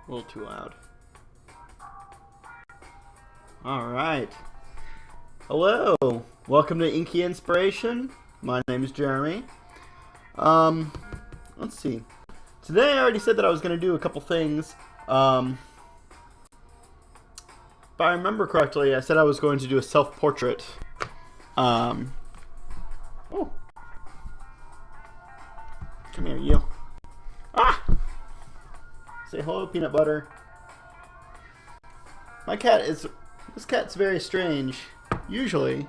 A little too loud. Alright. Hello. Welcome to Inky Inspiration. My name is Jeremy. Let's see. Today I already said that I was going to do a couple things. If I remember correctly, I said I was going to do a self-portrait. Oh. Come here, you. Ah! Say hello, peanut butter. This cat's very strange. Usually,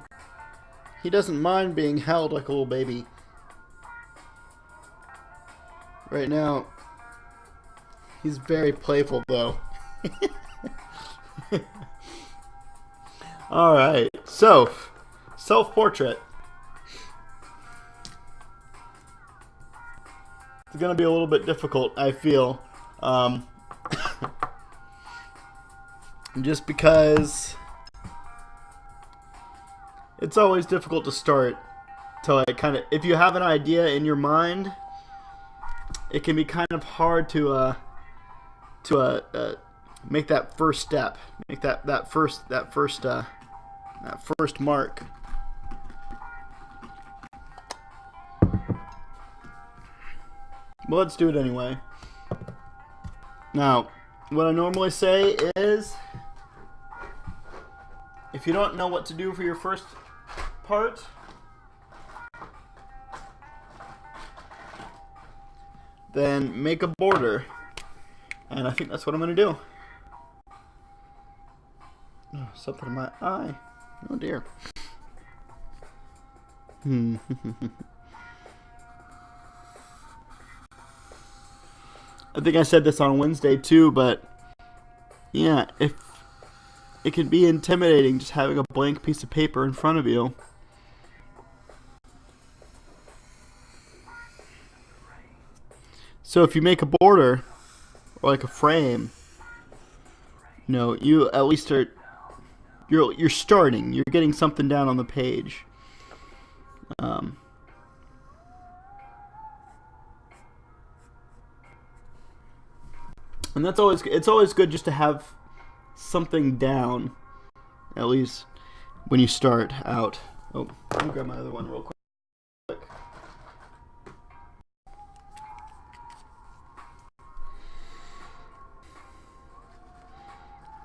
he doesn't mind being held like a little baby. Right now, he's very playful though. Alright, so, self-portrait. It's gonna be a little bit difficult, I feel. Just because it's always difficult to start to like kind of, if you have an idea in your mind, it can be kind of hard to make that first step, make that first mark. Well, let's do it anyway. Now, what I normally say is, if you don't know what to do for your first part, then make a border. And I think that's what I'm going to do. Oh, something in my eye. Oh dear. I think I said this on Wednesday too, but yeah, if it can be intimidating just having a blank piece of paper in front of you. So if you make a border or like a frame, you know, you at least are you're starting. You're getting something down on the page. And it's always good just to have something down, at least when you start out. Oh, let me grab my other one real quick.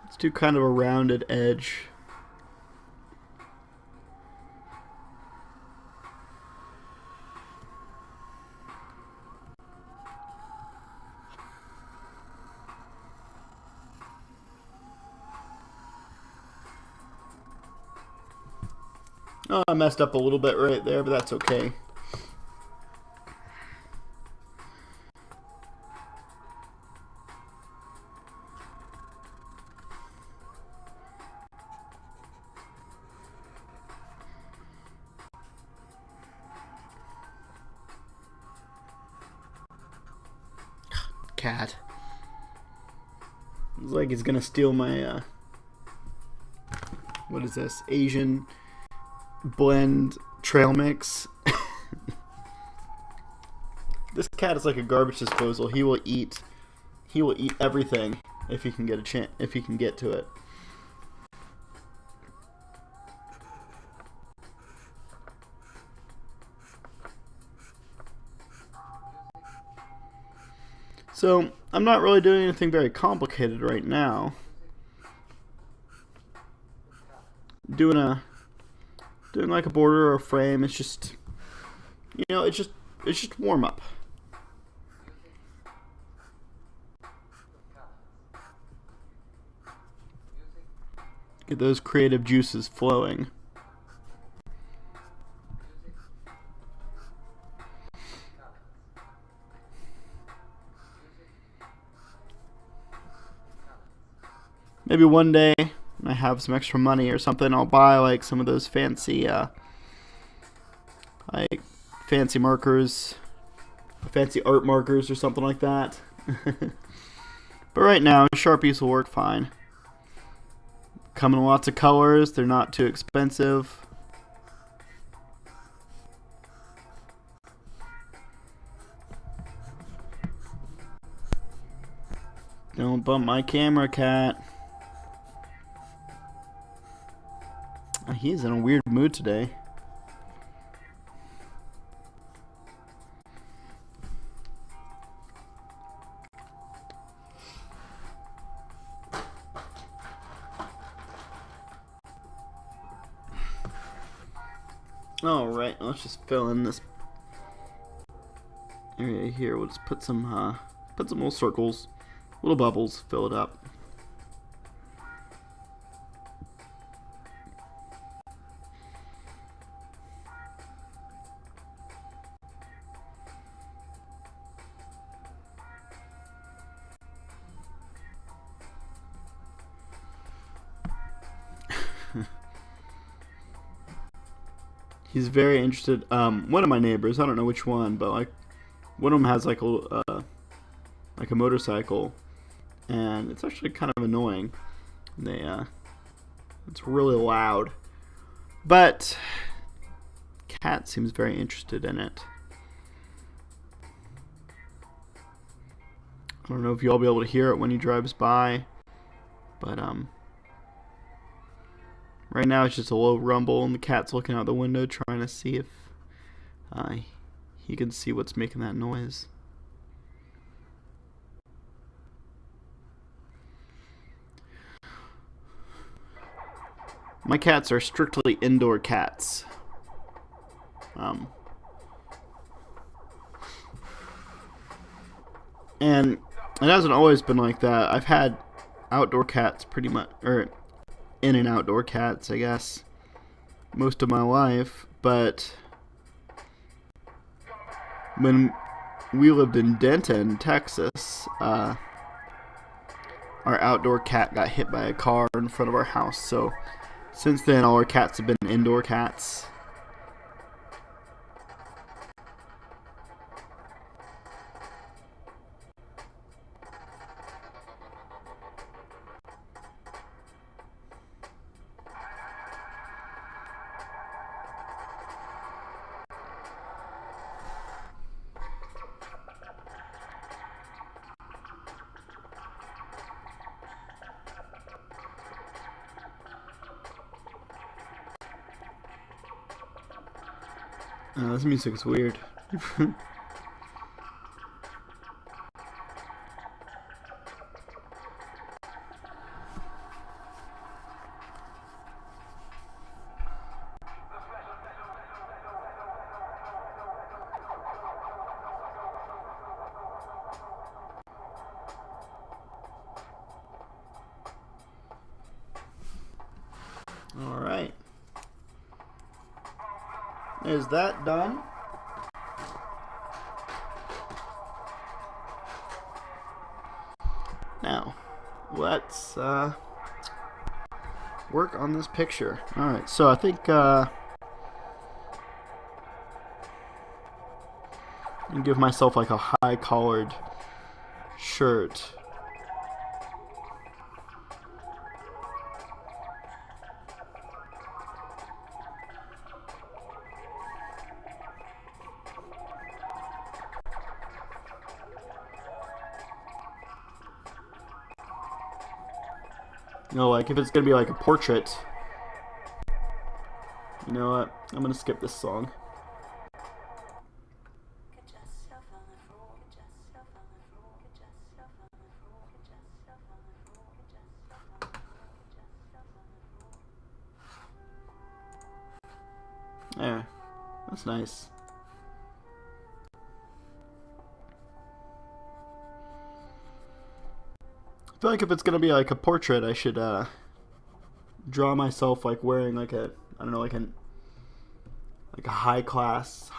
Let's do kind of a rounded edge. Oh, I messed up a little bit right there, but that's okay. Cat. Looks like he's gonna steal my, what is this? Asian blend trail mix. This cat is like a garbage disposal. He will eat everything if he can get a chance, if he can get to it. So, I'm not really doing anything very complicated right now. Doing like a border or a frame, it's just, you know, it's just warm up. Get those creative juices flowing. Maybe one day when I have some extra money or something, I'll buy like some of those fancy like fancy markers, fancy art markers or something like that. But right now, Sharpies will work fine. Come in lots of colors, they're not too expensive. Don't bump my camera, cat. He's in a weird mood today. Alright, let's just fill in this area here. We'll just put some little circles, little bubbles, fill it up. He's very interested. One of my neighbors, I don't know which one, but like one of them has like a motorcycle, and it's actually kind of annoying. It's really loud, but Cat seems very interested in it. I don't know if y'all be able to hear it when he drives by, but right now it's just a low rumble, and the cat's looking out the window trying to see if he can see what's making that noise. My cats are strictly indoor cats. And it hasn't always been like that. I've had outdoor cats pretty much, or in and outdoor cats, I guess, most of my life. But when we lived in Denton, Texas, our outdoor cat got hit by a car in front of our house. So since then, all our cats have been indoor cats. This music is weird. All right. Is that done? Now, let's work on this picture. Alright, so I think I'll give myself like a high-collared shirt. You know, like if it's gonna be like a portrait, you know what? I'm gonna skip this song. There, that's nice. I feel like if it's gonna be like a portrait, I should draw myself like wearing like a, I don't know, like a high class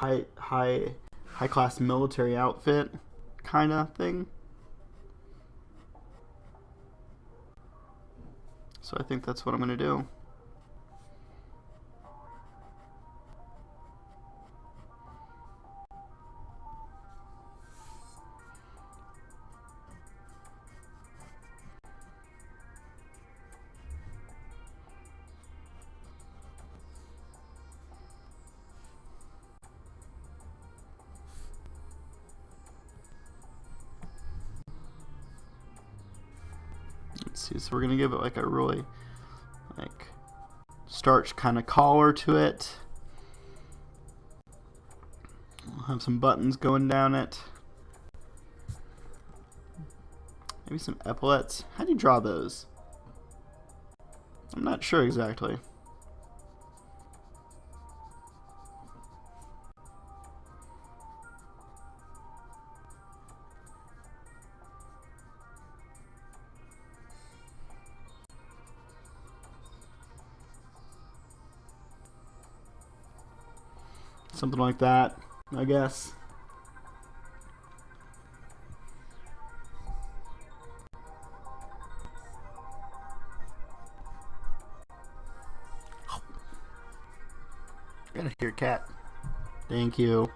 military outfit kind of thing. So I think that's what I'm gonna do. Let's see, so we're gonna give it like a really like starch kind of collar to it. We'll have some buttons going down it. Maybe some epaulets. How do you draw those? I'm not sure exactly. Something like that, I guess. Get out of here, cat. Thank you.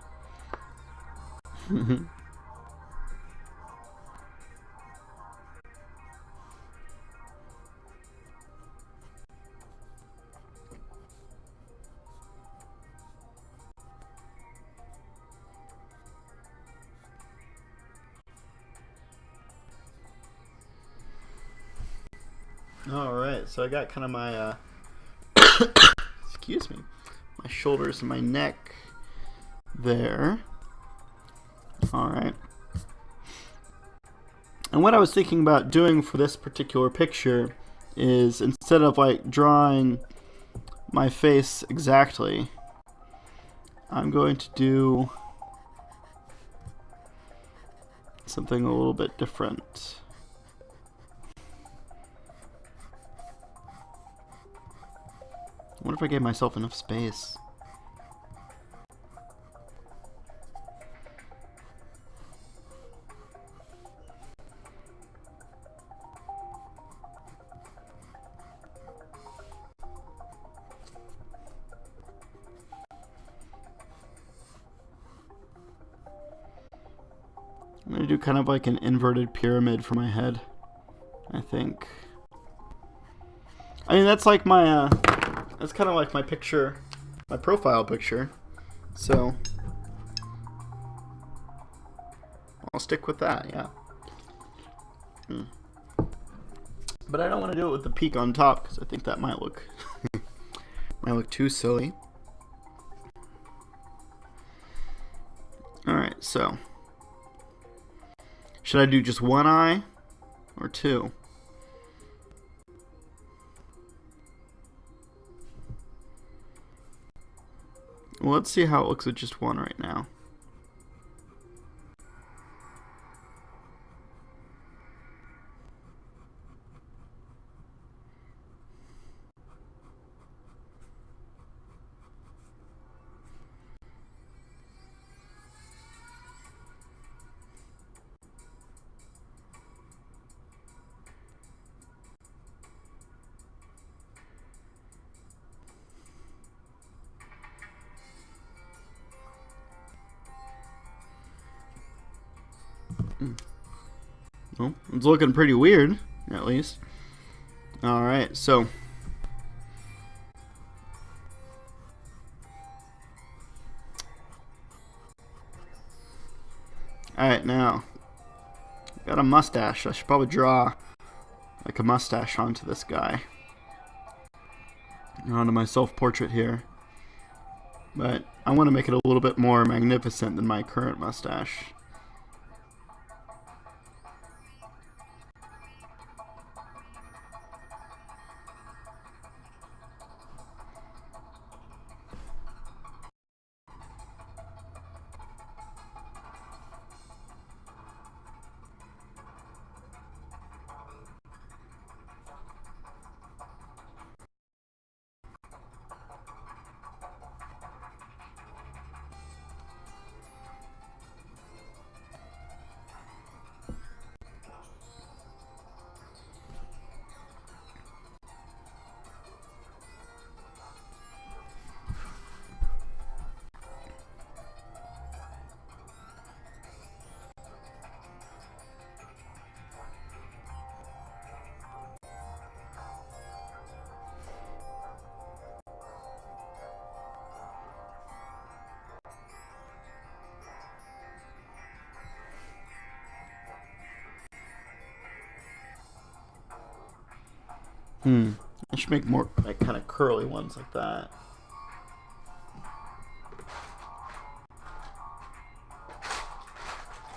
Alright, so I got kind of my, excuse me, my shoulders and my neck there. Alright. And what I was thinking about doing for this particular picture is instead of like drawing my face exactly, I'm going to do something a little bit different. I wonder if I gave myself enough space. I'm going to do kind of like an inverted pyramid for my head, I think. I mean, that's like my, that's kind of like my picture, my profile picture. So, I'll stick with that, yeah. But I don't want to do it with the peak on top, because I think that might look, might look too silly. Alright, so. Should I do just one eye or two? Well, let's see how it looks with just one right now. Well, it's looking pretty weird, at least. Alright, so. Alright, now. Got a mustache. I should probably draw like a mustache onto this guy. Onto my self-portrait here. But I want to make it a little bit more magnificent than my current mustache. I should make more like kind of curly ones like that.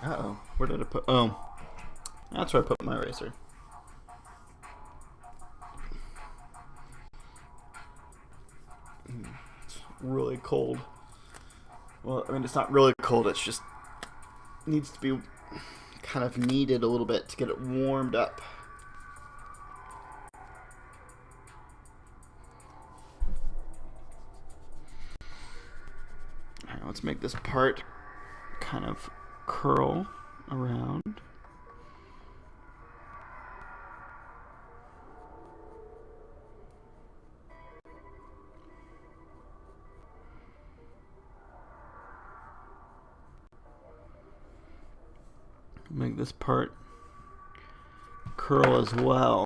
Uh-oh. Where did I put... Oh. That's where I put my eraser. It's really cold. Well, I mean, it's not really cold. It's just needs to be kind of kneaded a little bit to get it warmed up. Alright, let's make this part kind of curl around. Make this part curl as well.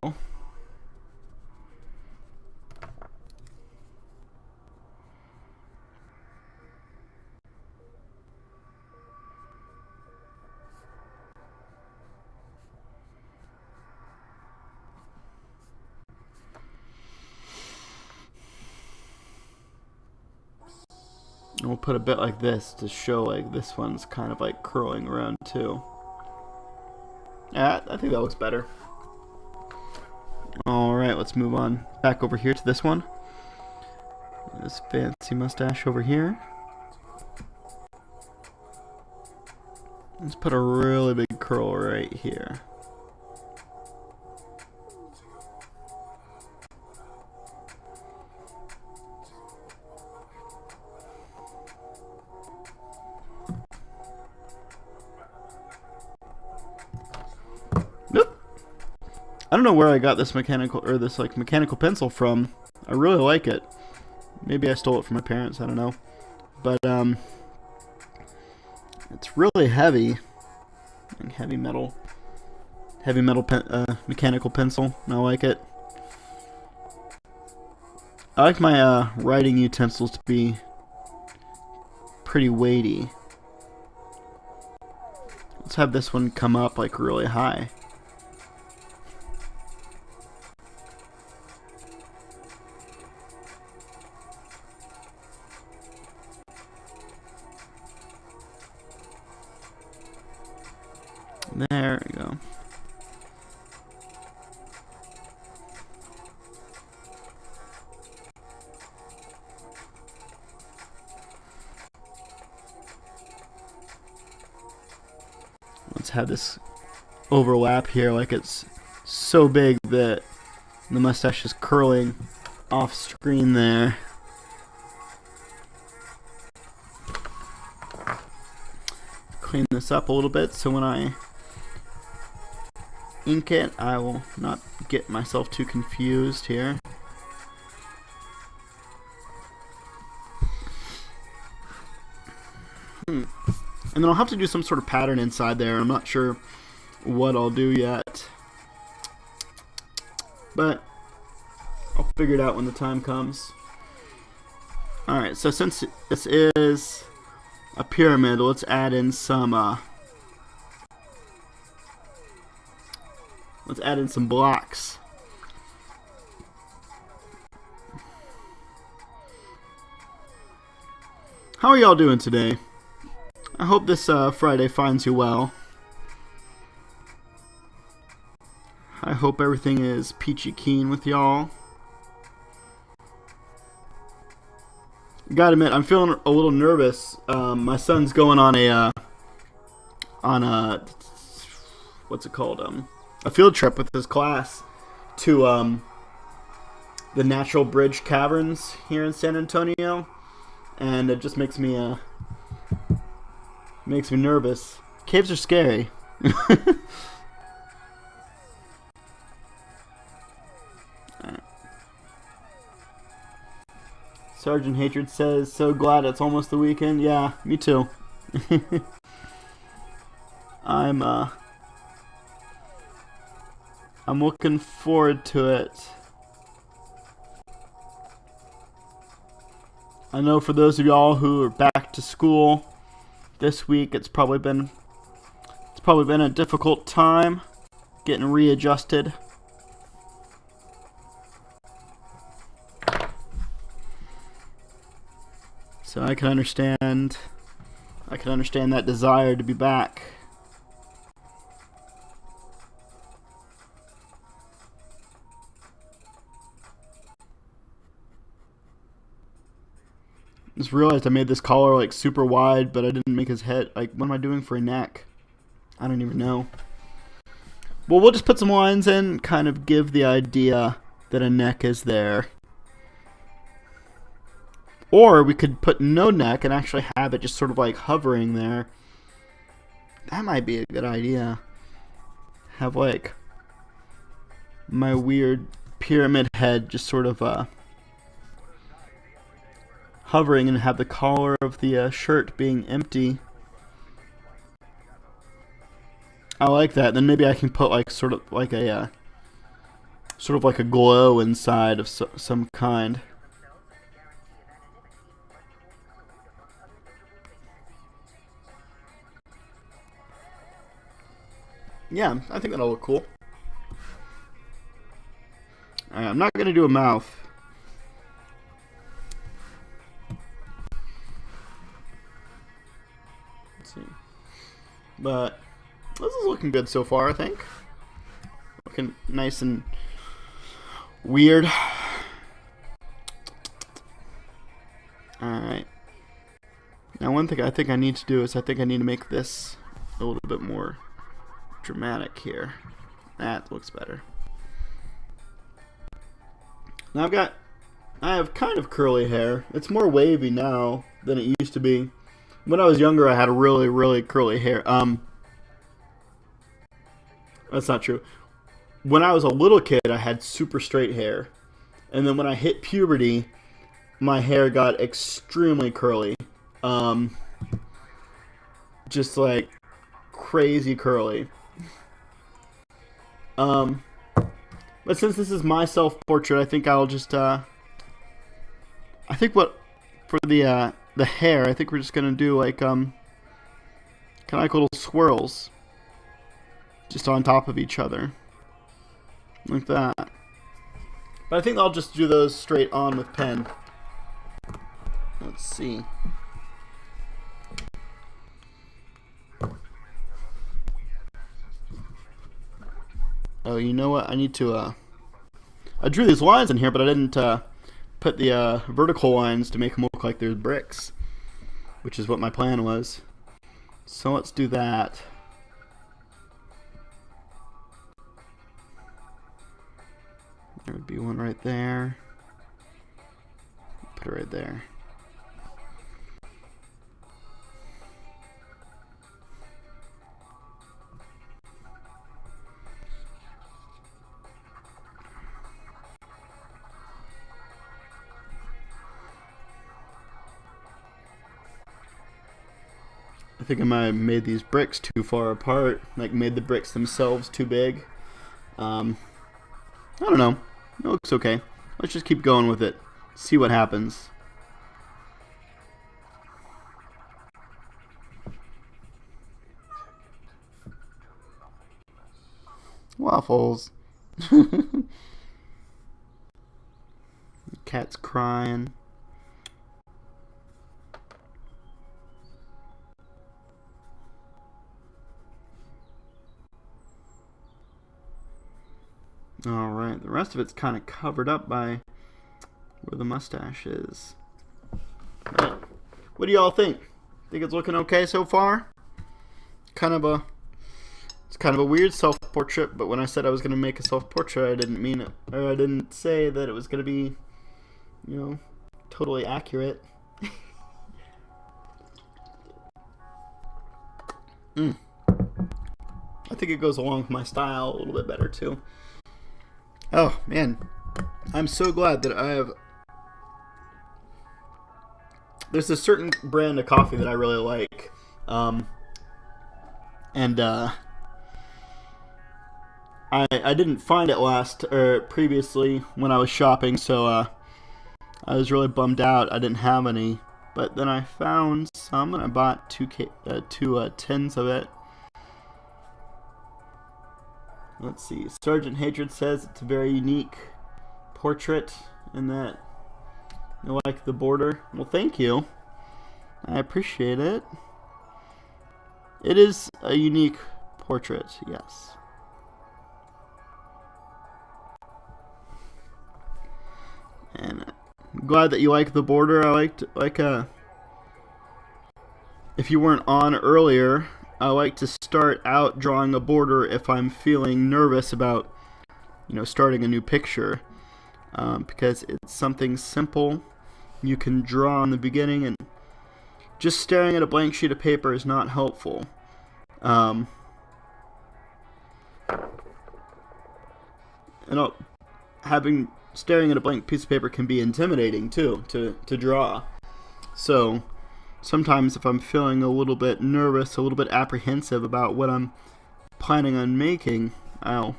And we'll put a bit like this to show like this one's kind of like curling around too. Yeah, I think that looks better. Alright, let's move on back over here to this one. This fancy mustache over here. Let's put a really big curl right here. I don't know where I got this mechanical pencil from. I really like it. Maybe I stole it from my parents, I don't know. But it's really heavy. Like heavy metal mechanical pencil. And I like it. I like my writing utensils to be pretty weighty. Let's have this one come up like really high. There we go. Let's have this overlap here like it's so big that the mustache is curling off screen there. Clean this up a little bit so when I ink it, I will not get myself too confused here. And then I'll have to do some sort of pattern inside there. I'm not sure what I'll do yet, but I'll figure it out when the time comes. Alright, so since this is a pyramid, let's add in some blocks. How are y'all doing today? I hope this Friday finds you well. I hope everything is peachy keen with y'all. Gotta admit, I'm feeling a little nervous. My son's going on a what's it called? A field trip with his class to the Natural Bridge Caverns here in San Antonio, and it just makes me nervous. Caves are scary. Sergeant Hatred says, "So glad it's almost the weekend." Yeah, me too. I'm looking forward to it. I know for those of y'all who are back to school this week, it's probably been a difficult time getting readjusted. So I can understand that desire to be back. Just realized I made this collar like super wide, but I didn't make his head. Like, what am I doing for a neck? I don't even know. Well, we'll just put some lines in, kind of give the idea that a neck is there. Or we could put no neck and actually have it just sort of like hovering there. That might be a good idea. Have like my weird pyramid head just sort of hovering, and have the collar of the shirt being empty. I like that. Then maybe I can put like sort of like a glow inside of some kind. Yeah, I think that'll look cool. Alright, I'm not gonna do a mouth. Let's see. But this is looking good so far, I think. Looking nice and weird. Alright. Now one thing I think I need to do is I think I need to make this a little bit more dramatic here. That looks better. Now I have kind of curly hair. It's more wavy now than it used to be. When I was younger, I had a really, really curly hair. That's not true. When I was a little kid, I had super straight hair. And then when I hit puberty, my hair got extremely curly. Just like crazy curly. But since this is my self-portrait, I think I'll just, I think for the hair, I think we're just gonna do like, kind of like little swirls. Just on top of each other. Like that. But I think I'll just do those straight on with pen. Let's see. Oh, you know what? I need to, I drew these lines in here, but I didn't, put the, vertical lines to make them look like there's bricks. Which is what my plan was. So let's do that. There would be one right there. Put it right there. I think I might have made these bricks too far apart, like made the bricks themselves too big. I don't know. It looks okay. Let's just keep going with it. See what happens. Waffles. Cat's crying. Alright, the rest of it's kind of covered up by where the mustache is. Right. What do y'all think? Think it's looking okay so far? It's kind of a weird self-portrait, but when I said I was going to make a self-portrait, I didn't mean it, or I didn't say that it was going to be, you know, totally accurate. I think it goes along with my style a little bit better too. Oh man, I'm so glad that I have. There's a certain brand of coffee that I really like, and I didn't find it previously when I was shopping, so I was really bummed out. I didn't have any, but then I found some and I bought two tins of it. Let's see. Sergeant Hatred says it's a very unique portrait and that I like the border. Well, thank you. I appreciate it. It is a unique portrait, yes. And I'm glad that you like the border. I if you weren't on earlier, I like to start out drawing a border if I'm feeling nervous about, starting a new picture, because it's something simple you can draw in the beginning, and just staring at a blank sheet of paper is not helpful. And staring at a blank piece of paper can be intimidating too to draw. So sometimes if I'm feeling a little bit nervous, a little bit apprehensive about what I'm planning on making, I'll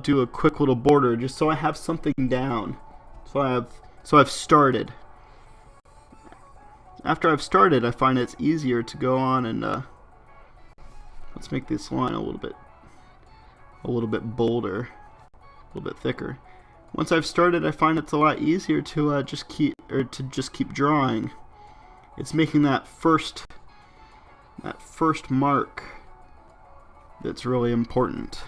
do a quick little border just so I have something down. So I've started. After I've started, I find it's easier to go on and let's make this line a little bit bolder, a little bit thicker. Once I've started, I find it's a lot easier to just keep drawing. It's making that first mark that's really important.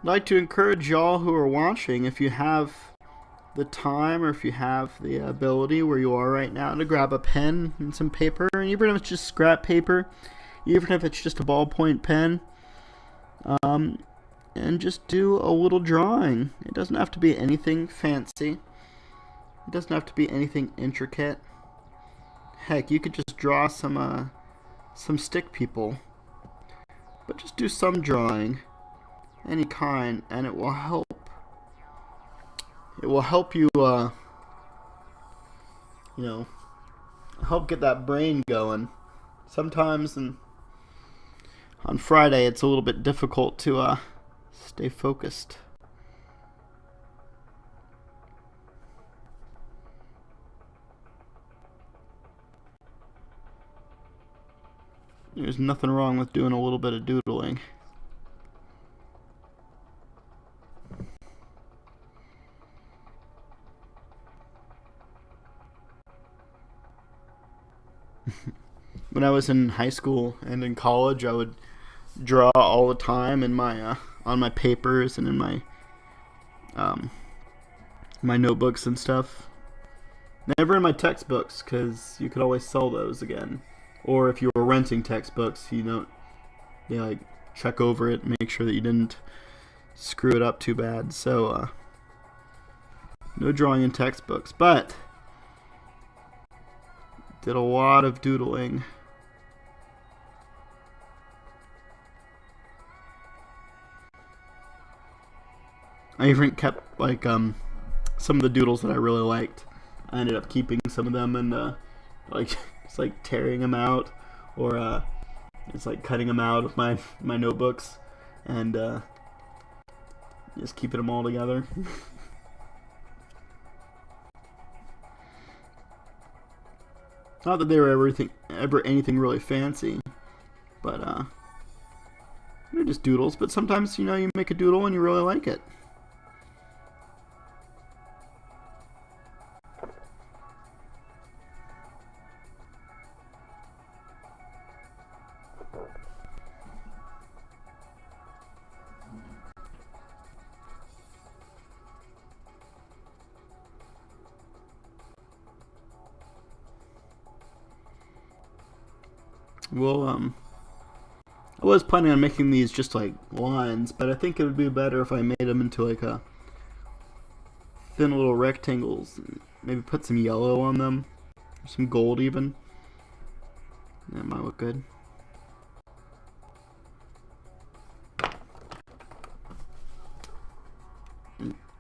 I'd like to encourage y'all who are watching, if you have the time or if you have the ability where you are right now, to grab a pen and some paper, and even if it's just scrap paper, even if it's just a ballpoint pen, and just do a little drawing. It doesn't have to be anything fancy. It doesn't have to be anything intricate. Heck, you could just draw some stick people, but just do some drawing. Any kind, and it will help. It will help you, help get that brain going. Sometimes on Friday, it's a little bit difficult to stay focused. There's nothing wrong with doing a little bit of doodling. When I was in high school and in college, I would draw all the time in my on my papers and in my my notebooks and stuff. Never in my textbooks, because you could always sell those again. Or if you were renting textbooks, they check over it and make sure that you didn't screw it up too bad. So no drawing in textbooks, but did a lot of doodling. I even kept some of the doodles that I really liked. I ended up keeping some of them and just tearing them out, or just cutting them out of my notebooks and just keeping them all together. Not that they were ever anything really fancy, but they're just doodles. But sometimes you make a doodle and you really like it. Well, I was planning on making these just lines, but I think it would be better if I made them into a thin little rectangles. Maybe put some yellow on them, or some gold even. That might look good.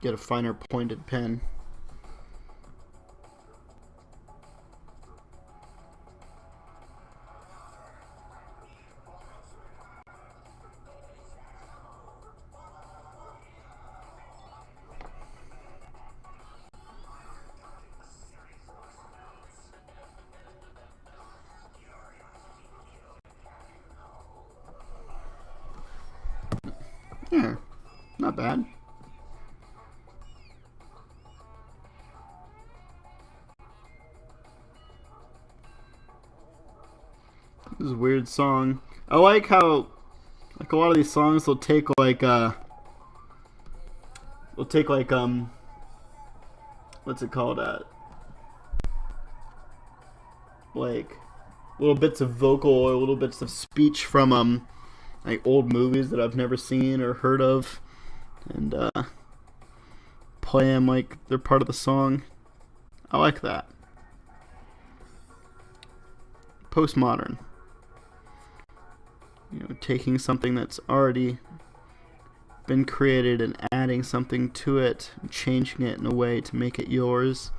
get a finer pointed pen. Yeah, not bad. This is a weird song. I like how, like, a lot of these songs will take like what's it called, like little bits of vocal or little bits of speech from like old movies that I've never seen or heard of, and play them like they're part of the song. I like that. Postmodern. You know, taking something that's already been created and adding something to it, and changing it in a way to make it yours.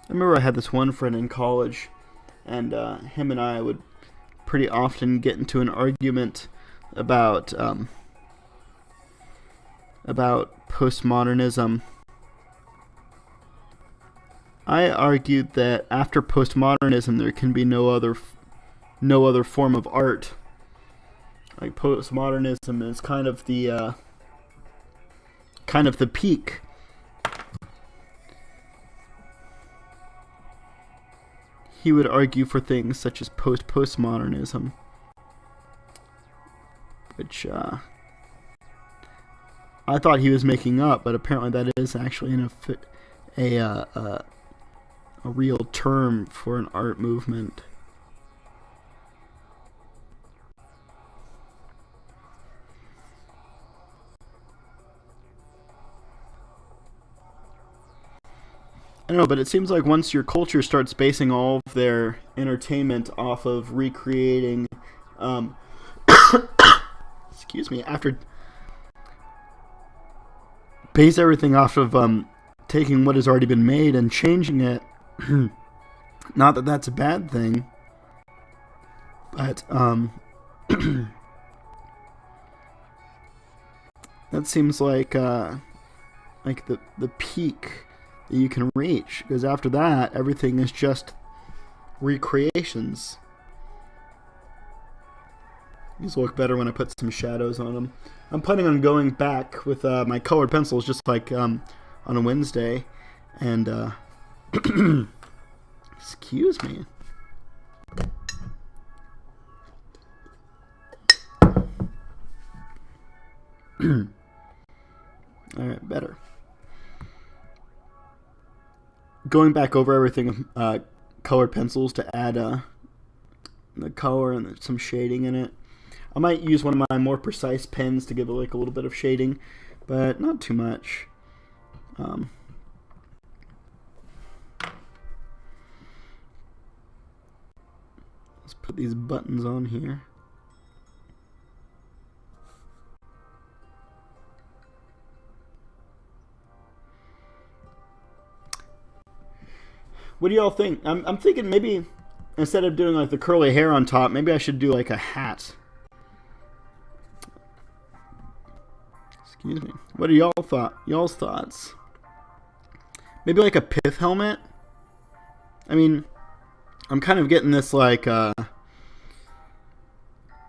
I remember I had this one friend in college, and him and I would pretty often get into an argument about postmodernism. I argued that after postmodernism, there can be no other form of art. Like, postmodernism is kind of the peak. He would argue for things such as postmodernism, which I thought he was making up, but apparently that is actually a real term for an art movement. I don't know, but it seems like once your culture starts basing all of their entertainment off of recreating, excuse me, after base everything off of taking what has already been made and changing it. Not that that's a bad thing, but that seems like the peak that you can reach, because after that everything is just recreations. These look better when I put some shadows on them. I'm planning on going back with my colored pencils just like on a Wednesday, and excuse me. Alright, better. Going back over everything with colored pencils to add the color and some shading in it. I might use one of my more precise pens to give it like a little bit of shading, but not too much. Let's put these buttons on here. What do y'all think? I'm thinking maybe instead of doing like the curly hair on top, maybe I should do like a hat. Excuse me. What are y'all's thoughts? Maybe like a pith helmet? I mean, I'm kind of getting this like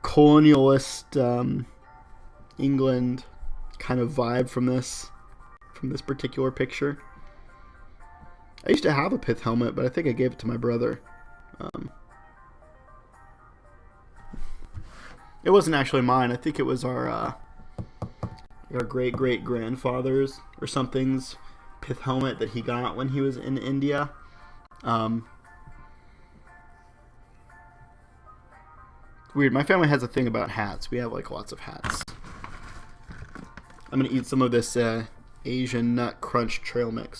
colonialist England kind of vibe from this particular picture. I used to have a pith helmet, but I think I gave it to my brother. It wasn't actually mine. I think it was our great great grandfather's or something's pith helmet that he got when he was in India. Weird. My family has a thing about hats. We have like lots of hats. I'm gonna eat some of this Asian nut crunch trail mix.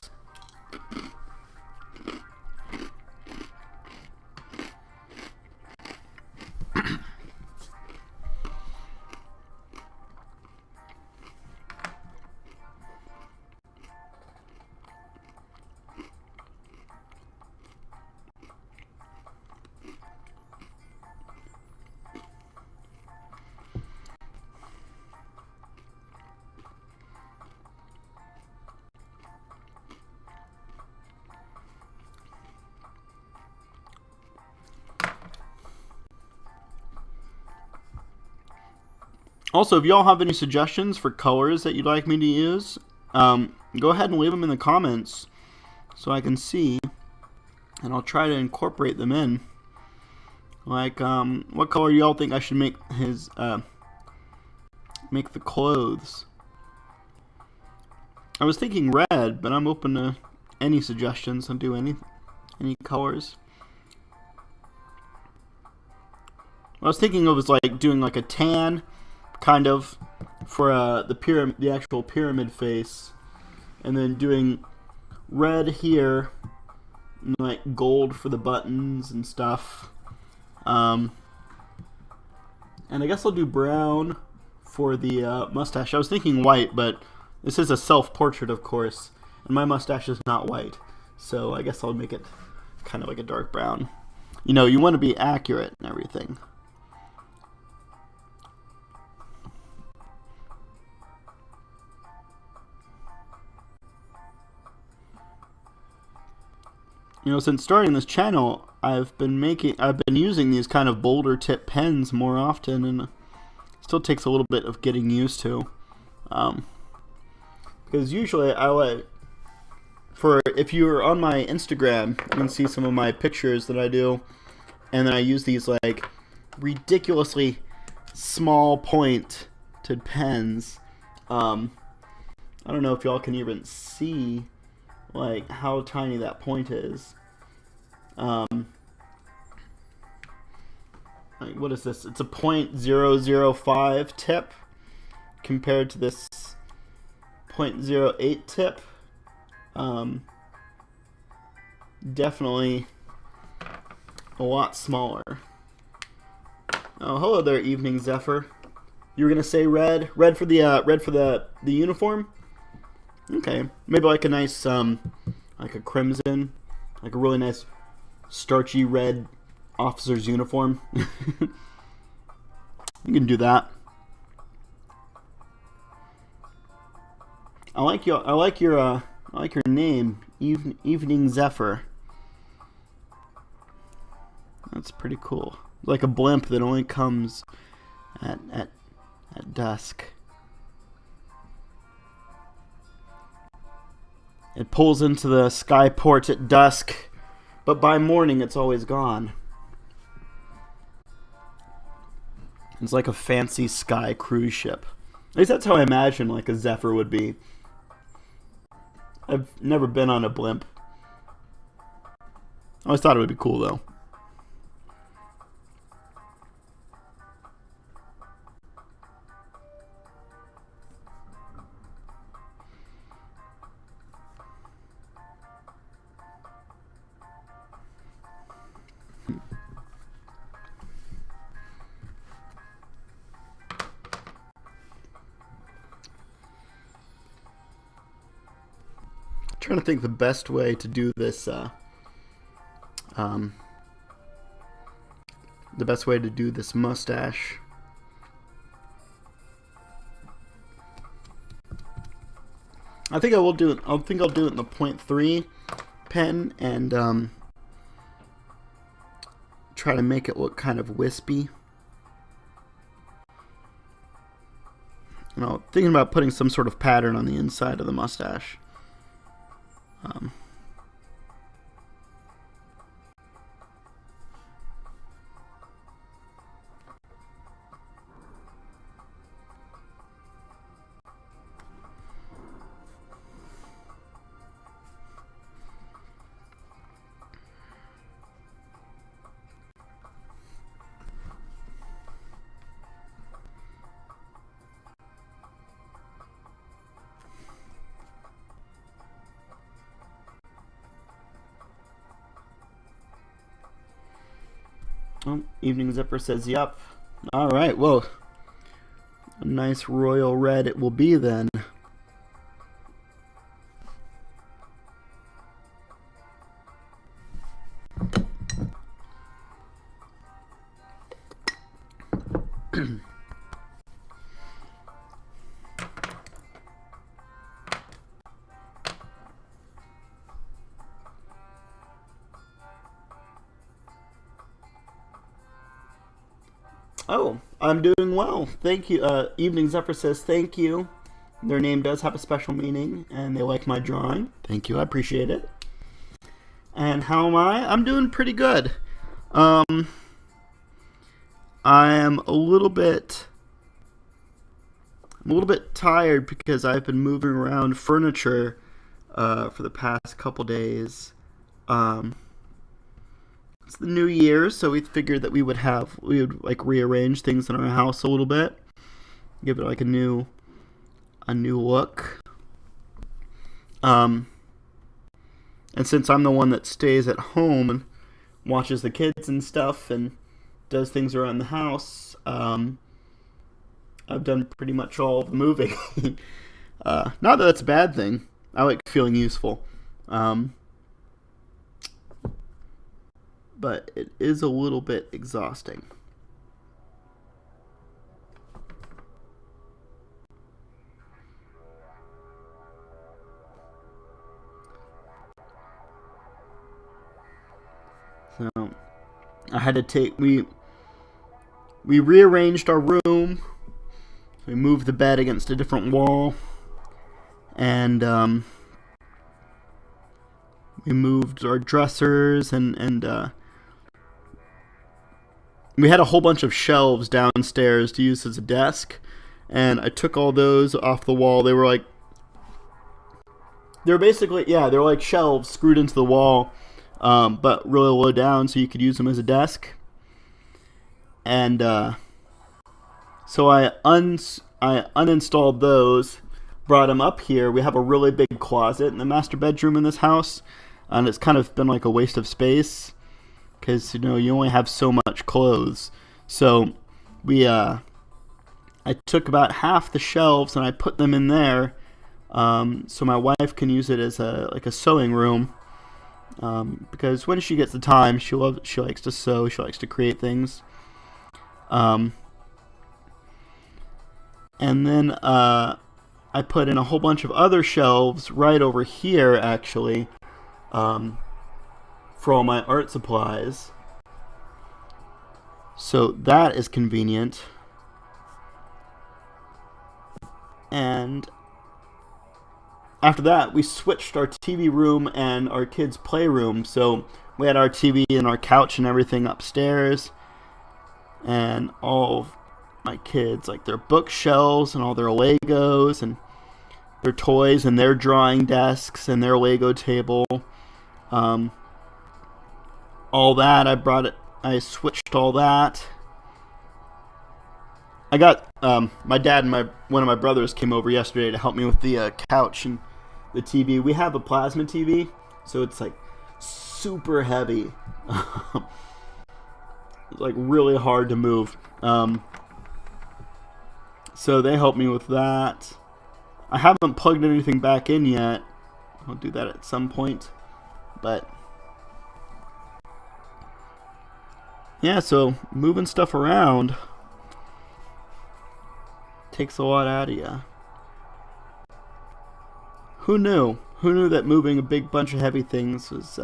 Also, if y'all have any suggestions for colors that you'd like me to use, go ahead and leave them in the comments so I can see, and I'll try to incorporate them in. Like, what color y'all think I should make his, make the clothes? I was thinking red, but I'm open to any suggestions and do any colors. What I was thinking of was like doing like a tan, kind of, for the actual pyramid face, and then doing red here, and like gold for the buttons and stuff. And I guess I'll do brown for the mustache. I was thinking white, but this is a self-portrait, of course, and my mustache is not white, so I guess I'll make it kind of like a dark brown. You know, you want to be accurate and everything. You know, since starting this channel, I've been using these kind of bolder tip pens more often, and it still takes a little bit of getting used to. Because usually if you're on my Instagram, you can see some of my pictures that I do, and then I use these like ridiculously small pointed pens. I don't know if y'all can even see like how tiny that point is. Like, what is this? It's a .005 tip compared to this .08 tip. Definitely a lot smaller. Oh, hello there, Evening Zephyr. You were gonna say red for the uniform? Okay, maybe like a nice like a crimson, like a really nice starchy red officer's uniform. You can do that. I like your name, Evening Zephyr. That's pretty cool. Like a blimp that only comes at dusk. It pulls into the skyport at dusk, but by morning it's always gone. It's like a fancy sky cruise ship. At least that's how I imagine like a Zephyr would be. I've never been on a blimp. I always thought it would be cool though. Trying to think the best way to do this mustache. I think I'll do it in the .3 pen and try to make it look kind of wispy. You know, thinking about putting some sort of pattern on the inside of the mustache. Oh, Evening Zephyr says, "Yep." All right. Well, a nice royal red it will be then. Oh, I'm doing well. Thank you. Evening Zephyr says thank you. Their name does have a special meaning, and they like my drawing. Thank you. I appreciate it. And how am I? I'm doing pretty good. I am a little bit tired because I've been moving around furniture for the past couple days. It's the new year, so we figured that we would like rearrange things in our house a little bit, give it like a new look. And since I'm the one that stays at home and watches the kids and stuff and does things around the house, I've done pretty much all the moving. Not that that's a bad thing. I like feeling useful. But it is a little bit exhausting. So I had to we rearranged our room. We moved the bed against a different wall, and we moved our dressers and we had a whole bunch of shelves downstairs to use as a desk, and I took all those off the wall. They were basically, they're like shelves screwed into the wall, but really low down, so you could use them as a desk. And so I uninstalled those, brought them up here. We have a really big closet in the master bedroom in this house, and it's kind of been like a waste of space because you only have so much clothes. So I took about half the shelves and I put them in there, so my wife can use it as a sewing room, because when she gets the time, she likes to sew. She likes to create things. And then I put in a whole bunch of other shelves right over here, actually, for all my art supplies. So that is convenient. And after that, we switched our TV room and our kids' playroom. So we had our TV and our couch and everything upstairs, and all of my kids, like their bookshelves and all their Legos and their toys and their drawing desks and their Lego table. All that, I switched all that. I got, my dad and one of my brothers came over yesterday to help me with the couch and the TV. We have a plasma TV, so it's like super heavy. It's like really hard to move. So they helped me with that. I haven't plugged anything back in yet. I'll do that at some point. But yeah, so moving stuff around takes a lot out of you. Who knew? Who knew that moving a big bunch of heavy things was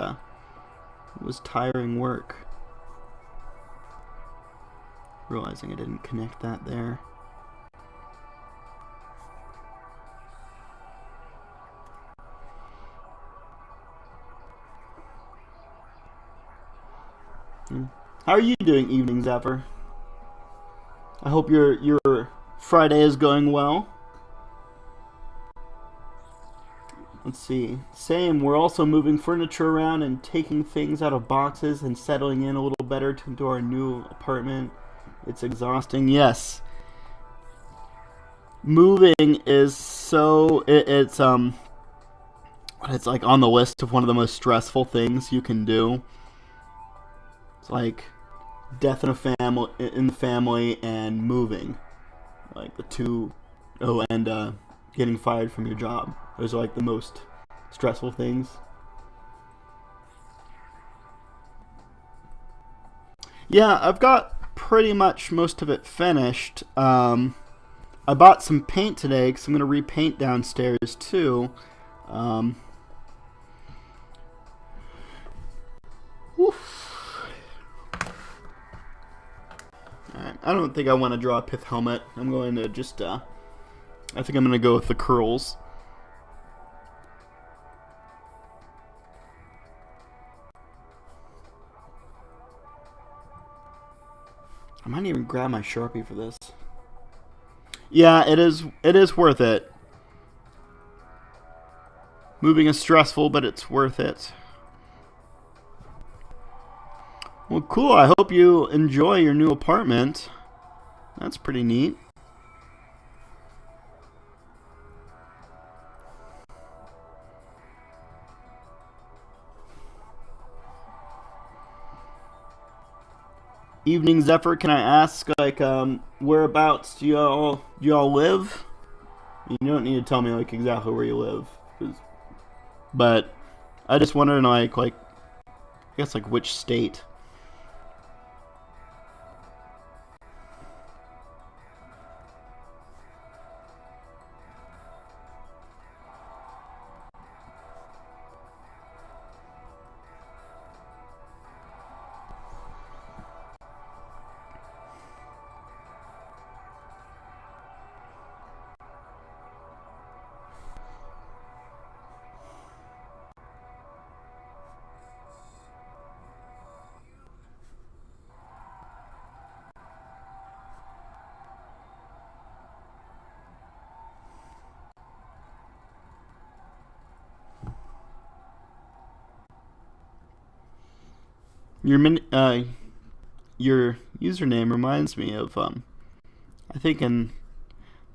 tiring work? Realizing I didn't connect that there. How are you doing, Evening Zephyr? I hope your Friday is going well. Let's see. Same. We're also moving furniture around and taking things out of boxes and settling in a little better to our new apartment. It's exhausting. Yes. Moving is so it's like on the list of one of the most stressful things you can do. It's like death in the family, and moving, like the two. Oh, and getting fired from your job. Those are like the most stressful things. Yeah, I've got pretty much most of it finished. I bought some paint today because I'm going to repaint downstairs too. Um, Alright, I don't think I want to draw a pith helmet. I'm going to just, I think I'm going to go with the curls. I might even grab my Sharpie for this. Yeah, it is worth it. Moving is stressful, but it's worth it. Well, cool. I hope you enjoy your new apartment. That's pretty neat. Evening, Zephyr. Can I ask, like, whereabouts do y'all live? You don't need to tell me like exactly where you live, but I just wondering, like, I guess, like, which state. Your username reminds me of I think in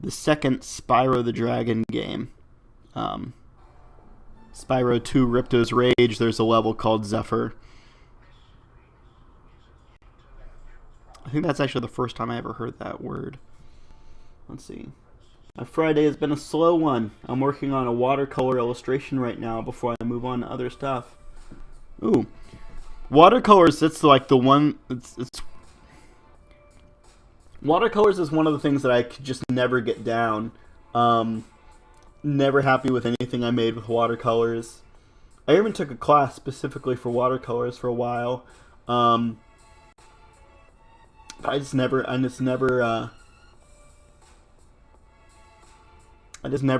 the second Spyro the Dragon game, Spyro 2 Ripto's Rage. There's a level called Zephyr. I think that's actually the first time I ever heard that word. Let's see. My Friday has been a slow one. I'm working on a watercolor illustration right now before I move on to other stuff. Ooh. Watercolors, it's like the one, watercolors is one of the things that I could just never get down. Never happy with anything I made with watercolors. I even took a class specifically for watercolors for a while. I just never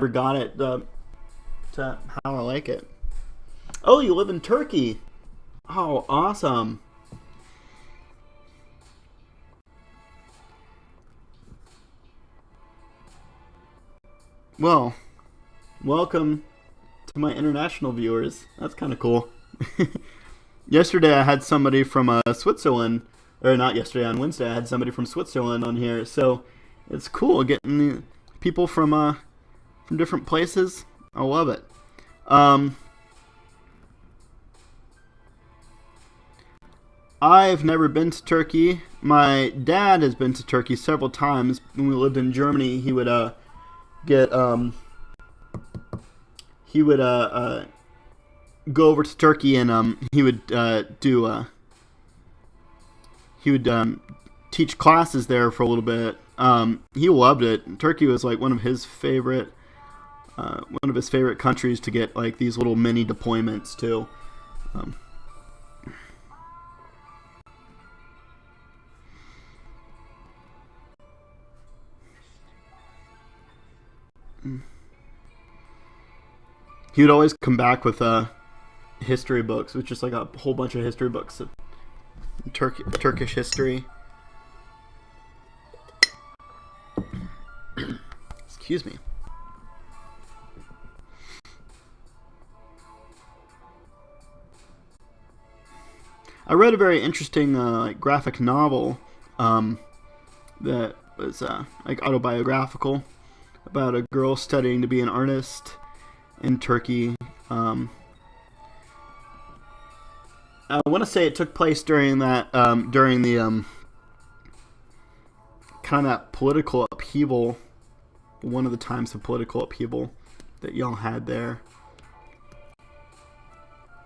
got it to how I like it. Oh, you live in Turkey. Oh, awesome. Well, welcome to my international viewers. That's kind of cool. Yesterday I had somebody from Switzerland, or not yesterday, on Wednesday I had somebody from Switzerland on here. So it's cool getting the people from different places. I love it. I've never been to Turkey. My dad has been to Turkey several times. When we lived in Germany, he would go over to Turkey, and he would teach classes there for a little bit. He loved it. Turkey was like one of his favorite countries to get like these little mini deployments to. He would always come back with history books, which is like a whole bunch of history books of Turkish history. Excuse me. I read a very interesting graphic novel that was like autobiographical about a girl studying to be an artist in Turkey. I want to say it took place during the kind of that political upheaval, one of the times of political upheaval that y'all had there.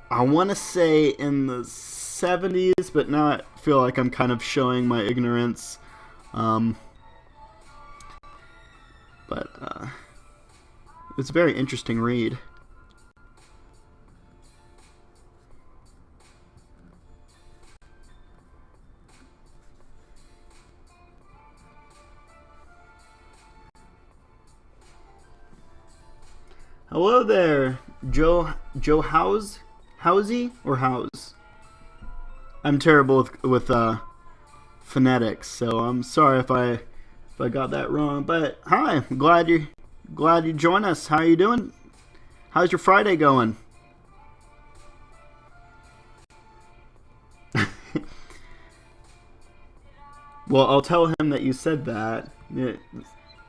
I want to say in the 70s, but now I feel like I'm kind of showing my ignorance. But it's a very interesting read. Hello there, Joe Housey or House? I'm terrible with phonetics, so I'm sorry if I got that wrong. But hi, I'm glad you joined us. How are you doing? How's your Friday going? Well, I'll tell him that you said that. Yeah.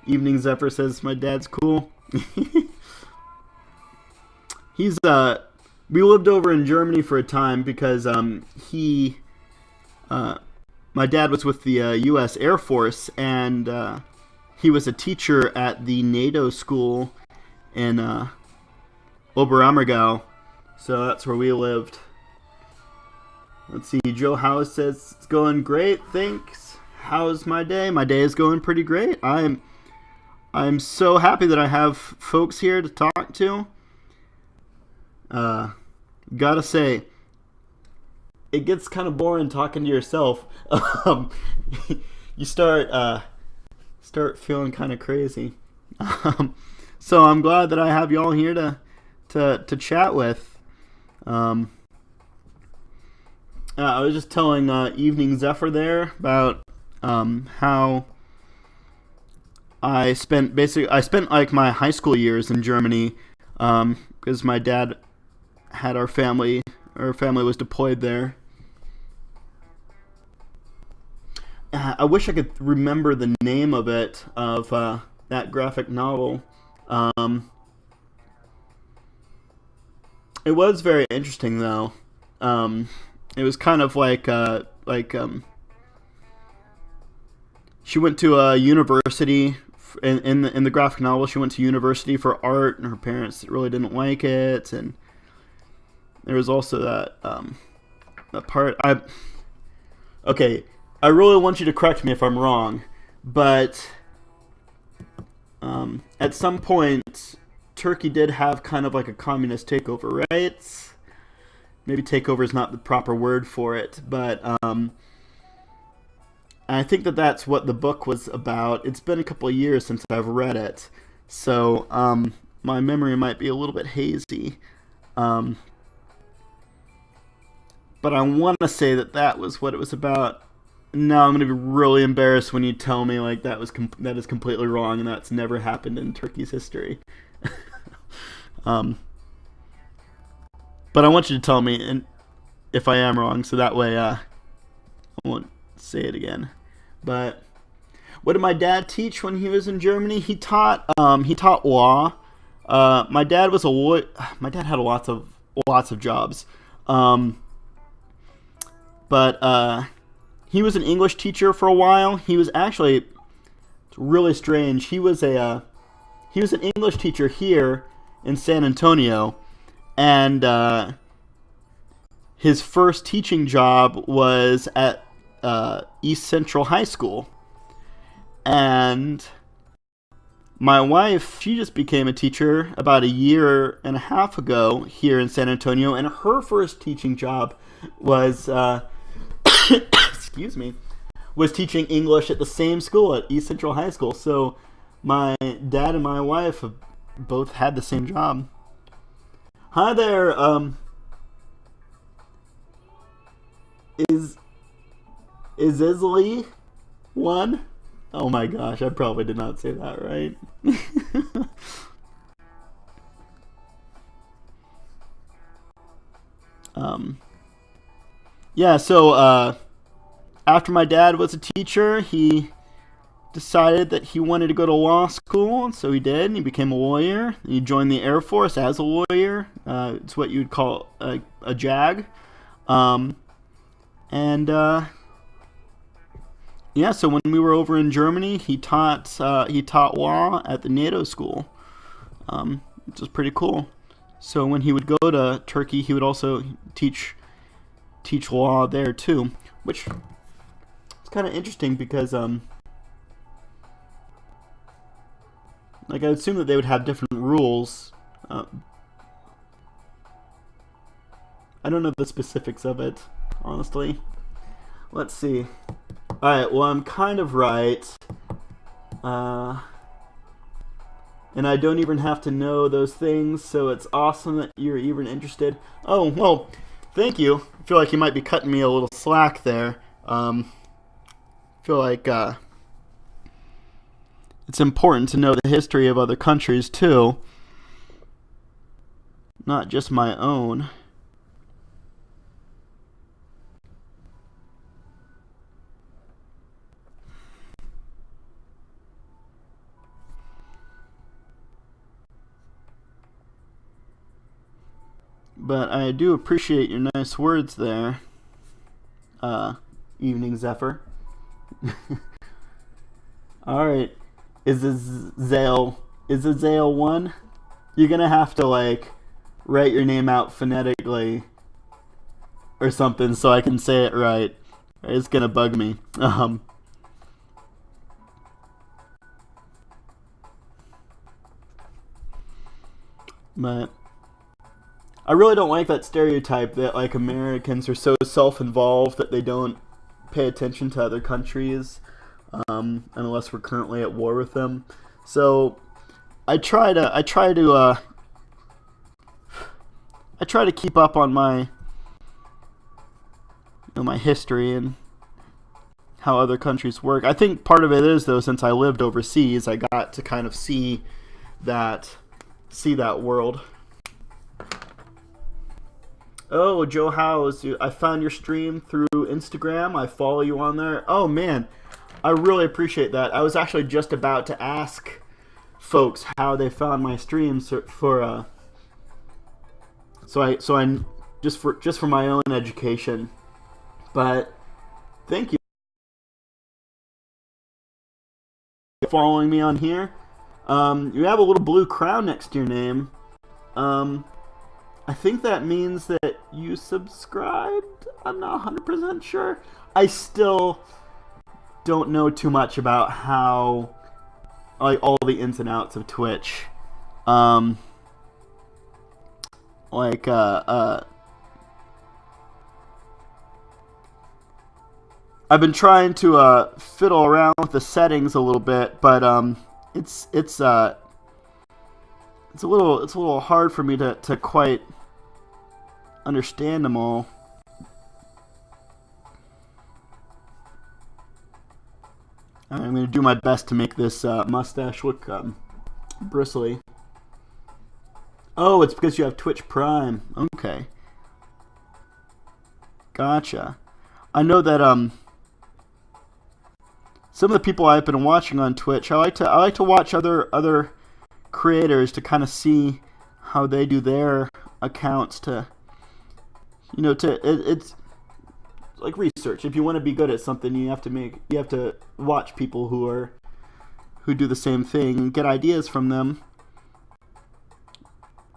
Evening Zephyr says my dad's cool. He's we lived over in Germany for a time because my dad was with the U.S. Air Force, and he was a teacher at the NATO school in Oberammergau, so that's where we lived. Let's see, Joe House says it's going great, thanks. How's my day? My day is going pretty great. I'm so happy that I have folks here to talk to. Gotta say, it gets kind of boring talking to yourself. You start feeling kind of crazy. So I'm glad that I have y'all here to chat with. I was just telling Evening Zephyr there about how I spent like my high school years in Germany because my dad had our family was deployed there. I wish I could remember the name of it, of that graphic novel. It was very interesting though. It was kind of like she went to a university. In the graphic novel, she went to university for art, and her parents really didn't like it, and there was also that part. I really want you to correct me if I'm wrong, but at some point, Turkey did have kind of like a communist takeover, right? Maybe takeover is not the proper word for it, but I think that's what the book was about. It's been a couple of years since I've read it, so my memory might be a little bit hazy. But I want to say that was what it was about. Now I'm going to be really embarrassed when you tell me like that is completely wrong and that's never happened in Turkey's history. But I want you to tell me if I am wrong, so that way I won't say it again. But what did my dad teach when he was in Germany? He taught law. My dad was a lawyer. My dad had lots of jobs. But he was an English teacher for a while. He was actually, it's really strange. He was an English teacher here in San Antonio, and his first teaching job was at East Central High School. And my wife, she just became a teacher about a year and a half ago here in San Antonio, and her first teaching job was excuse me, was teaching English at the same school, at East Central High School. So my dad and my wife have both had the same job. Hi there, is Isley one? Oh my gosh, I probably did not say that right. Yeah, so after my dad was a teacher, he decided that he wanted to go to law school, and so he did, and he became a lawyer. He joined the Air Force as a lawyer. It's what you'd call a JAG. Um, and yeah, so when we were over in Germany, he taught law at the NATO school, which was pretty cool. So when he would go to Turkey, he would also teach law there too, which is kind of interesting because like I would assume that they would have different rules. I don't know the specifics of it, honestly. Let's see. Alright, well, I'm kind of right. And I don't even have to know those things, so it's awesome that you're even interested. Oh, well, thank you. I feel like you might be cutting me a little slack there. I feel like it's important to know the history of other countries, too. Not just my own. But I do appreciate your nice words there, Evening Zephyr. Alright, is a Zale 1? You're gonna have to, like, write your name out phonetically or something so I can say it right. It's gonna bug me. But I really don't like that stereotype that like Americans are so self-involved that they don't pay attention to other countries unless we're currently at war with them. So I try to keep up on my my history and how other countries work. I think part of it is though, since I lived overseas, I got to kind of see that world. Oh, Joe Howes, I found your stream through Instagram. I follow you on there. Oh, man. I really appreciate that. I was actually just about to ask folks how they found my streams for just for my own education. But thank you for following me on here. You have a little blue crown next to your name. I think that means that you subscribed. I'm not 100% sure. I still don't know too much about how, like, all the ins and outs of Twitch. I've been trying to fiddle around with the settings a little bit, but it's a little hard for me to quite understand them all. I'm going to do my best to make this mustache look bristly. Oh, it's because you have Twitch Prime. Okay. Gotcha. I know that some of the people I've been watching on Twitch, I like to watch other creators to kind of see how they do their accounts to, you know, it's like research. If you want to be good at something, you have to watch people who do the same thing and get ideas from them,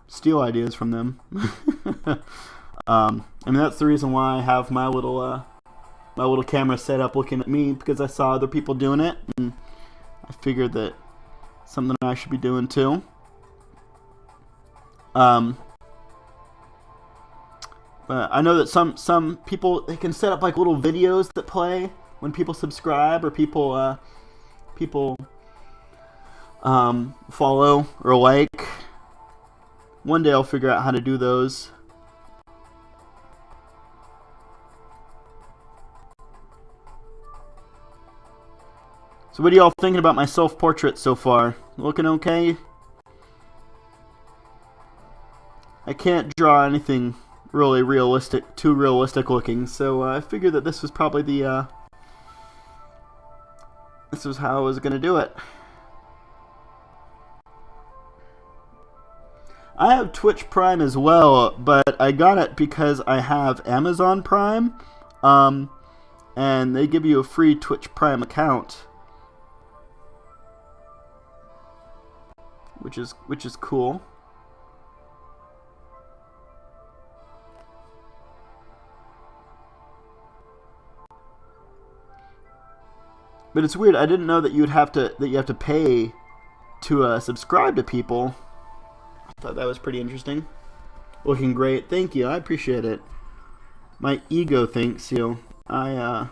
steal ideas from them. I mean, that's the reason why I have my little camera set up looking at me, because I saw other people doing it and I figured that something I should be doing too. But I know that some people, they can set up like little videos that play when people subscribe or people follow or like. One day I'll figure out how to do those. So what are y'all thinking about my self-portrait so far? Looking okay? I can't draw anything really too realistic looking, so I figured that this was probably this was how I was gonna do it. I have Twitch Prime as well, but I got it because I have Amazon Prime, and they give you a free Twitch Prime account, which is cool. But it's weird. I didn't know that you have to pay to subscribe to people. I thought that was pretty interesting. Looking great. Thank you. I appreciate it. My ego thanks you. When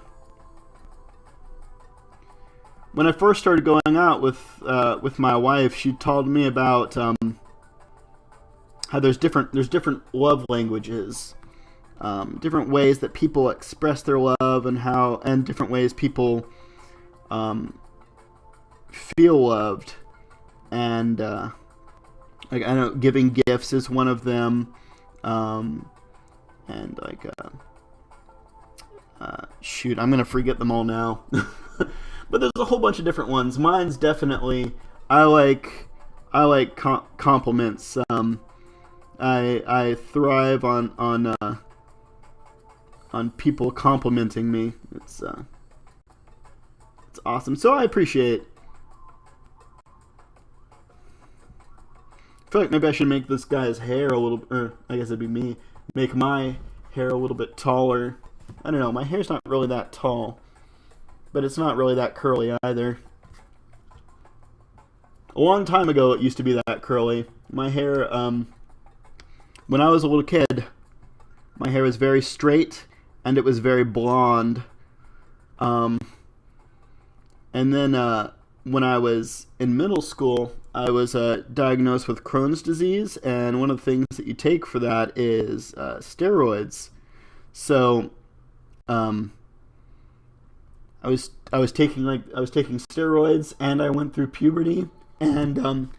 I first started going out with my wife, she told me about how there's different love languages, different ways that people express their love, and different ways people feel loved, and like I know giving gifts is one of them, and like shoot, I'm gonna forget them all now. But there's a whole bunch of different ones. Mine's definitely I like compliments. I thrive on people complimenting me. It's awesome. So I appreciate. I feel like maybe I should make this guy's hair a little, or I guess it'd be me, make my hair a little bit taller. I don't know. My hair's not really that tall, but it's not really that curly either. A long time ago, it used to be that curly. My hair, when I was a little kid, my hair was very straight and it was very blonde. And then when I was in middle school, I was diagnosed with Crohn's disease, and one of the things that you take for that is steroids. So, I was taking steroids, and I went through puberty, and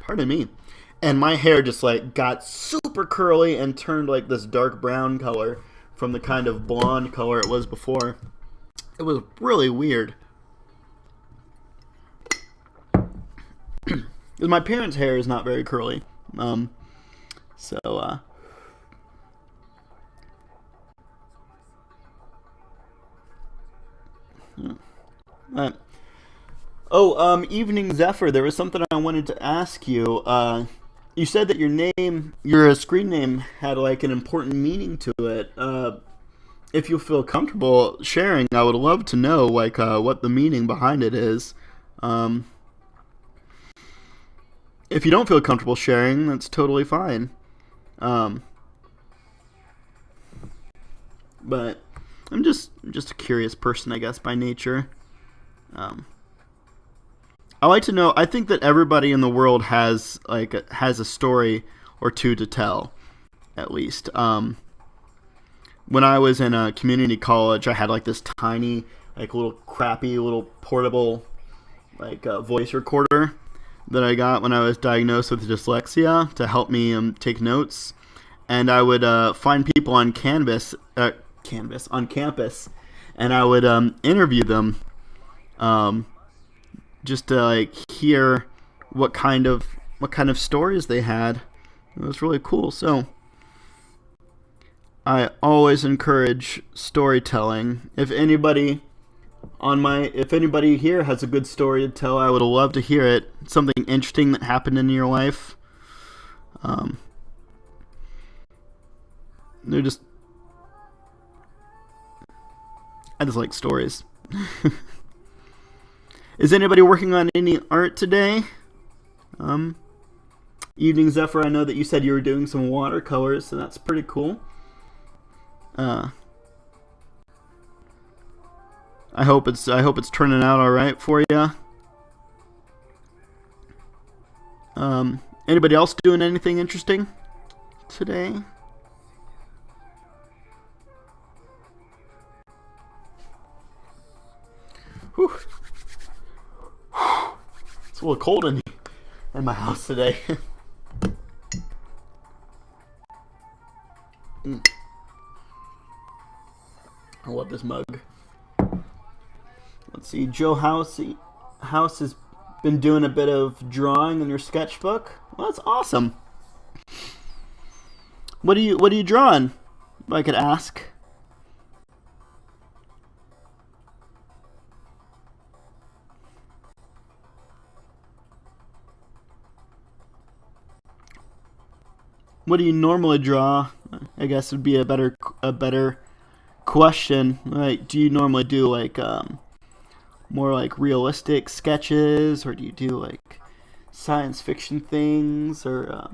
pardon me, and my hair just like got super curly and turned like this dark brown color from the kind of blonde color it was before. It was really weird. Because my parents' hair is not very curly. Evening Zephyr, there was something I wanted to ask you. You said that your screen name had like an important meaning to it. If you feel comfortable sharing, I would love to know like what the meaning behind it is. If you don't feel comfortable sharing, that's totally fine. But I'm just a curious person, I guess, by nature. I like to know. I think that everybody in the world has a story or two to tell, at least. When I was in a community college, I had like this tiny, like little crappy, little portable, like voice recorder that I got when I was diagnosed with dyslexia to help me take notes, and I would find people on campus, and I would interview them, just to like hear what kind of stories they had. It was really cool. So I always encourage storytelling. If anybody here has a good story to tell, I would love to hear it. Something interesting that happened in your life. I just like stories. Is anybody working on any art today? Evening Zephyr, I know that you said you were doing some watercolors, so that's pretty cool. I hope it's turning out all right for you. Anybody else doing anything interesting today? Whew. It's a little cold in my house today. I love this mug. Let's see, Joe House is been doing a bit of drawing in your sketchbook. Well, that's awesome. What are you drawing? If I could ask. What do you normally draw? I guess would be a better question. Like, do you normally do like more like realistic sketches, or do you do like science fiction things, or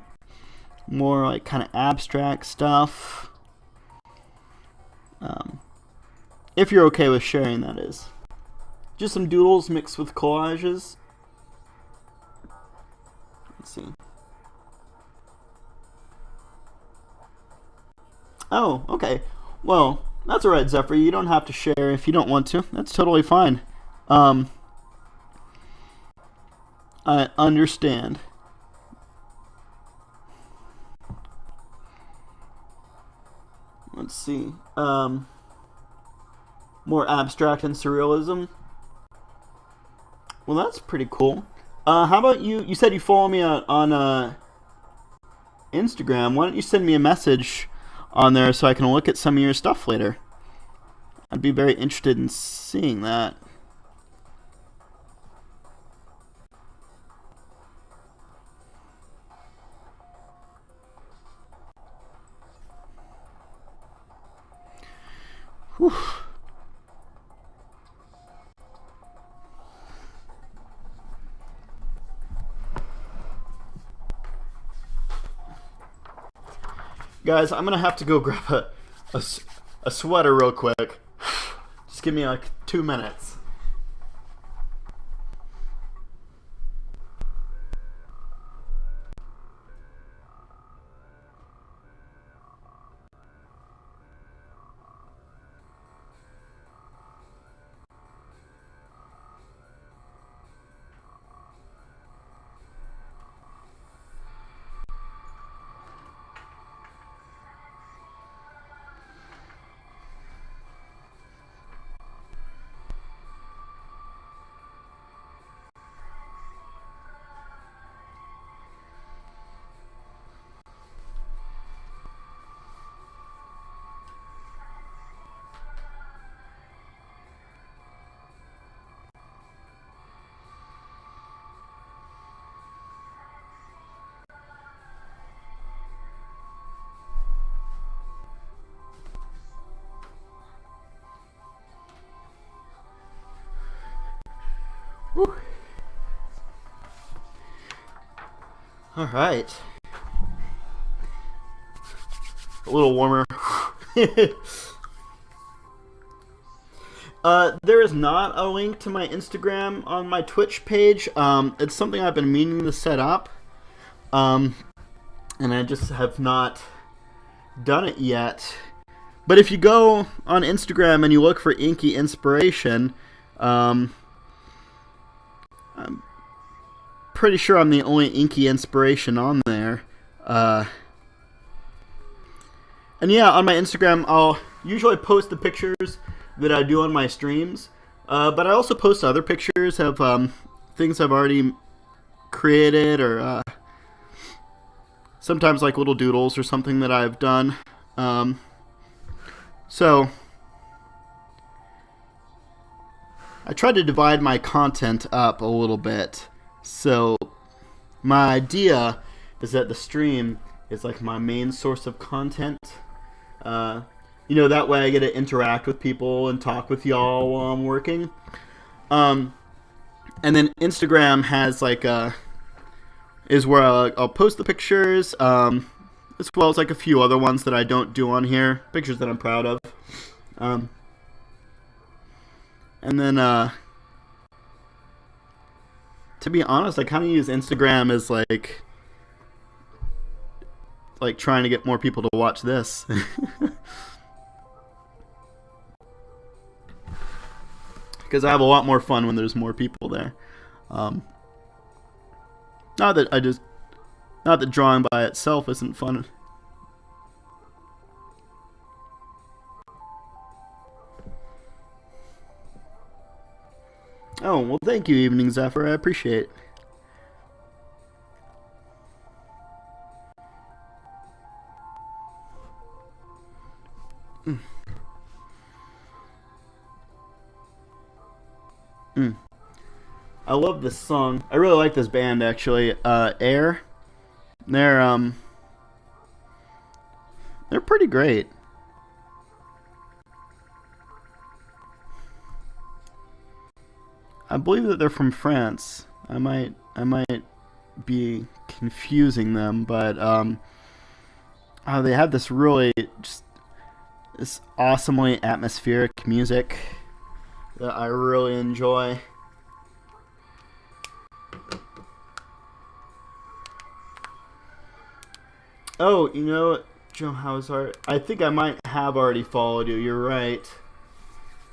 more like kind of abstract stuff? If you're okay with sharing, that is. Just some doodles mixed with collages. Let's see. Oh, okay. Well, that's alright, Zephyr. You don't have to share if you don't want to. That's totally fine. I understand. Let's see. More abstract and surrealism. Well, that's pretty cool. How about you? You said you follow me on Instagram. Why don't you send me a message on there so I can look at some of your stuff later? I'd be very interested in seeing that. Whew. Guys, I'm gonna have to go grab a sweater real quick. Just give me like 2 minutes. Whew. All right. A little warmer. There is not a link to my Instagram on my Twitch page. It's something I've been meaning to set up. And I just have not done it yet. But if you go on Instagram and you look for Inky Inspiration, I'm pretty sure I'm the only Inky Inspiration on there. And yeah, on my Instagram, I'll usually post the pictures that I do on my streams. But I also post other pictures of things I've already created, or sometimes like little doodles or something that I've done. So I try to divide my content up a little bit. So my idea is that the stream is like my main source of content. You know, that way I get to interact with people and talk with y'all while I'm working. And then Instagram has like is where I'll post the pictures, as well as like a few other ones that I don't do on here, pictures that I'm proud of. And then to be honest, I kind of use Instagram as like trying to get more people to watch this. Because I have a lot more fun when there's more people there. Not that drawing by itself isn't fun. Oh, well, thank you, Evening Zephyr. I appreciate it. Mm. Mm. I love this song. I really like this band, actually. Air. They're they're pretty great. I believe that they're from France. I might be confusing them, but they have this really just this awesomely atmospheric music that I really enjoy. Oh, you know, Joe Hauser, I think I might have already followed you. You're right.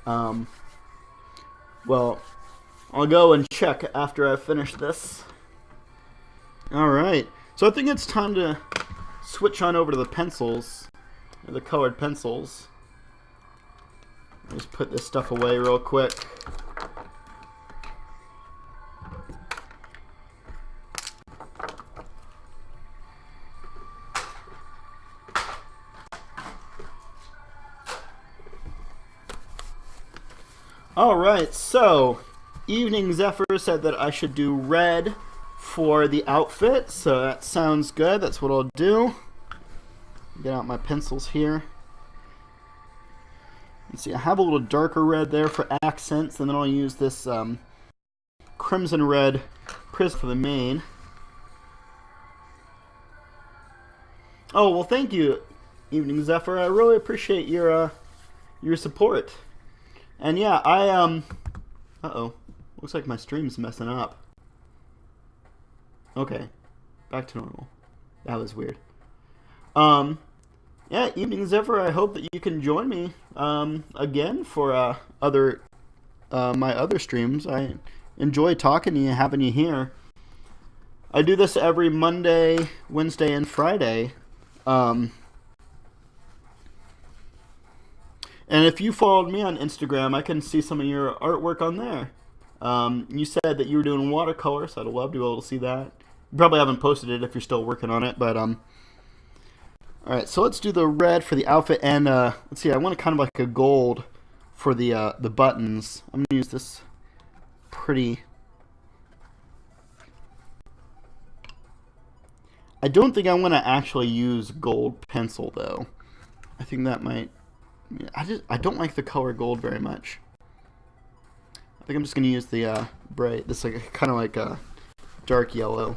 Um, well, I'll go and check after I finish this. Alright, so I think it's time to switch on over to the pencils, the colored pencils. Just put this stuff away real quick. Alright, so Evening Zephyr said that I should do red for the outfit, so that sounds good. That's what I'll do. Get out my pencils here. Let's see, I have a little darker red there for accents, and then I'll use this crimson red prism for the mane. Oh, well, thank you, Evening Zephyr. I really appreciate your support. And yeah, uh-oh. Looks like my stream's messing up. Okay. Back to normal. That was weird. Yeah, Evening Zephyr, I hope that you can join me again for my other streams. I enjoy talking to you, having you here. I do this every Monday, Wednesday, and Friday. And if you followed me on Instagram, I can see some of your artwork on there. You said that you were doing watercolor, so I'd love to be able to see that. You probably haven't posted it if you're still working on it, but alright, so let's do the red for the outfit, and let's see, I want kind of like a gold for the buttons. I'm gonna use this pretty. I don't think I want to actually use gold pencil though. I think that might. I don't like the color gold very much. I think I'm just gonna use the bright. This like kind of like a dark yellow.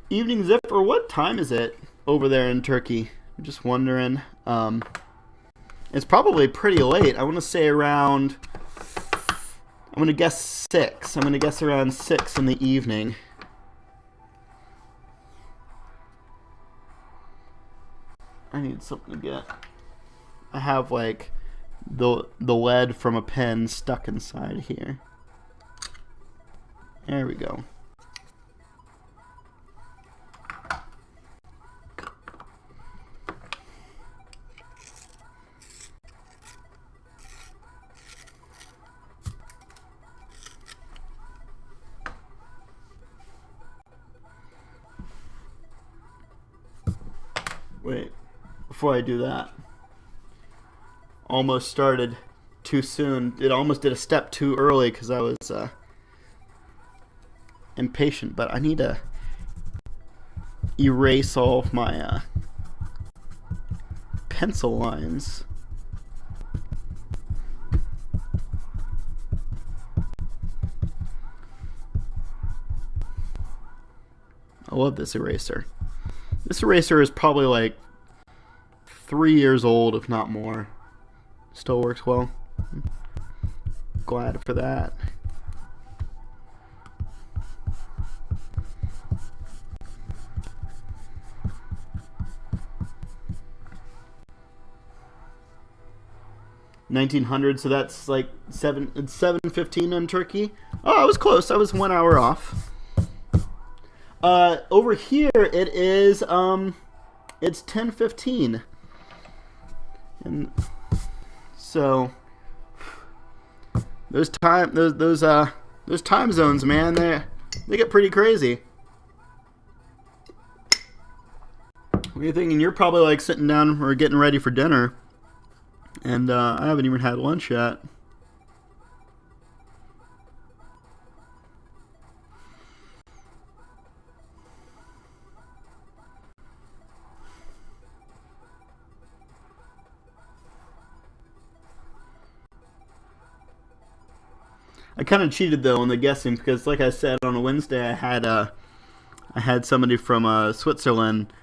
Evening Zephyr, what time is it over there in Turkey? I'm just wondering. It's probably pretty late. I want to say around, I'm going to guess 6. I'm going to guess around 6 in the evening. I need something to get. I have like the lead from a pen stuck inside here. There we go. Wait, before I do that, almost started too soon. It almost did a step too early because I was impatient, but I need to erase all of my pencil lines. I love this eraser. This eraser is probably like 3 years old, if not more. Still works well. Glad for that. $1900, so that's like it's 7:15 in Turkey. Oh, I was close. I was 1 hour off. Over here it is it's 10:15, and so those time zones, man, they get pretty crazy. What are you thinking? You're probably like sitting down or getting ready for dinner, and I haven't even had lunch yet. I kind of cheated though on the guessing because, like I said, on a Wednesday I had somebody from Switzerland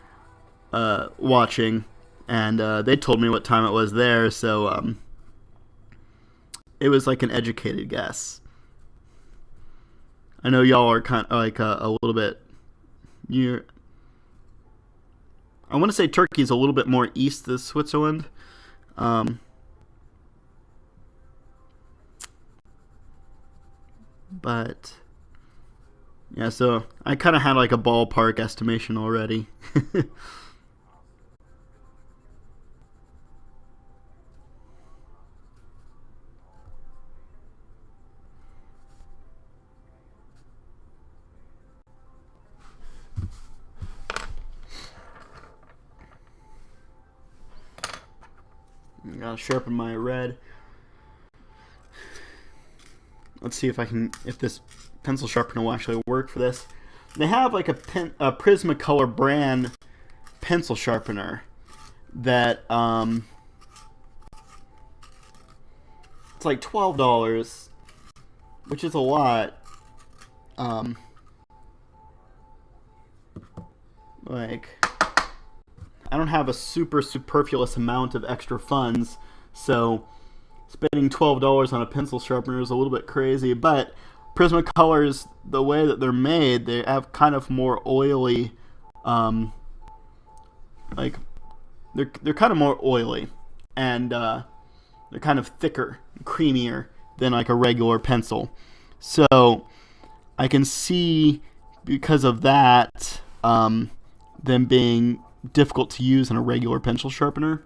watching, and they told me what time it was there, so it was like an educated guess. I know y'all are kind of like a little bit. I want to say Turkey's a little bit more east than Switzerland. But yeah, so I kind of had like a ballpark estimation already. I gotta sharpen my red. Let's see if this pencil sharpener will actually work for this. They have like a Prismacolor brand pencil sharpener that it's like $12, which is a lot. Like, I don't have a super superfluous amount of extra funds, so spending $12 on a pencil sharpener is a little bit crazy. But Prismacolors, the way that they're made, they have kind of more oily, like they're kind of more oily, and they're kind of thicker, creamier than like a regular pencil. So I can see, because of that, them being difficult to use in a regular pencil sharpener.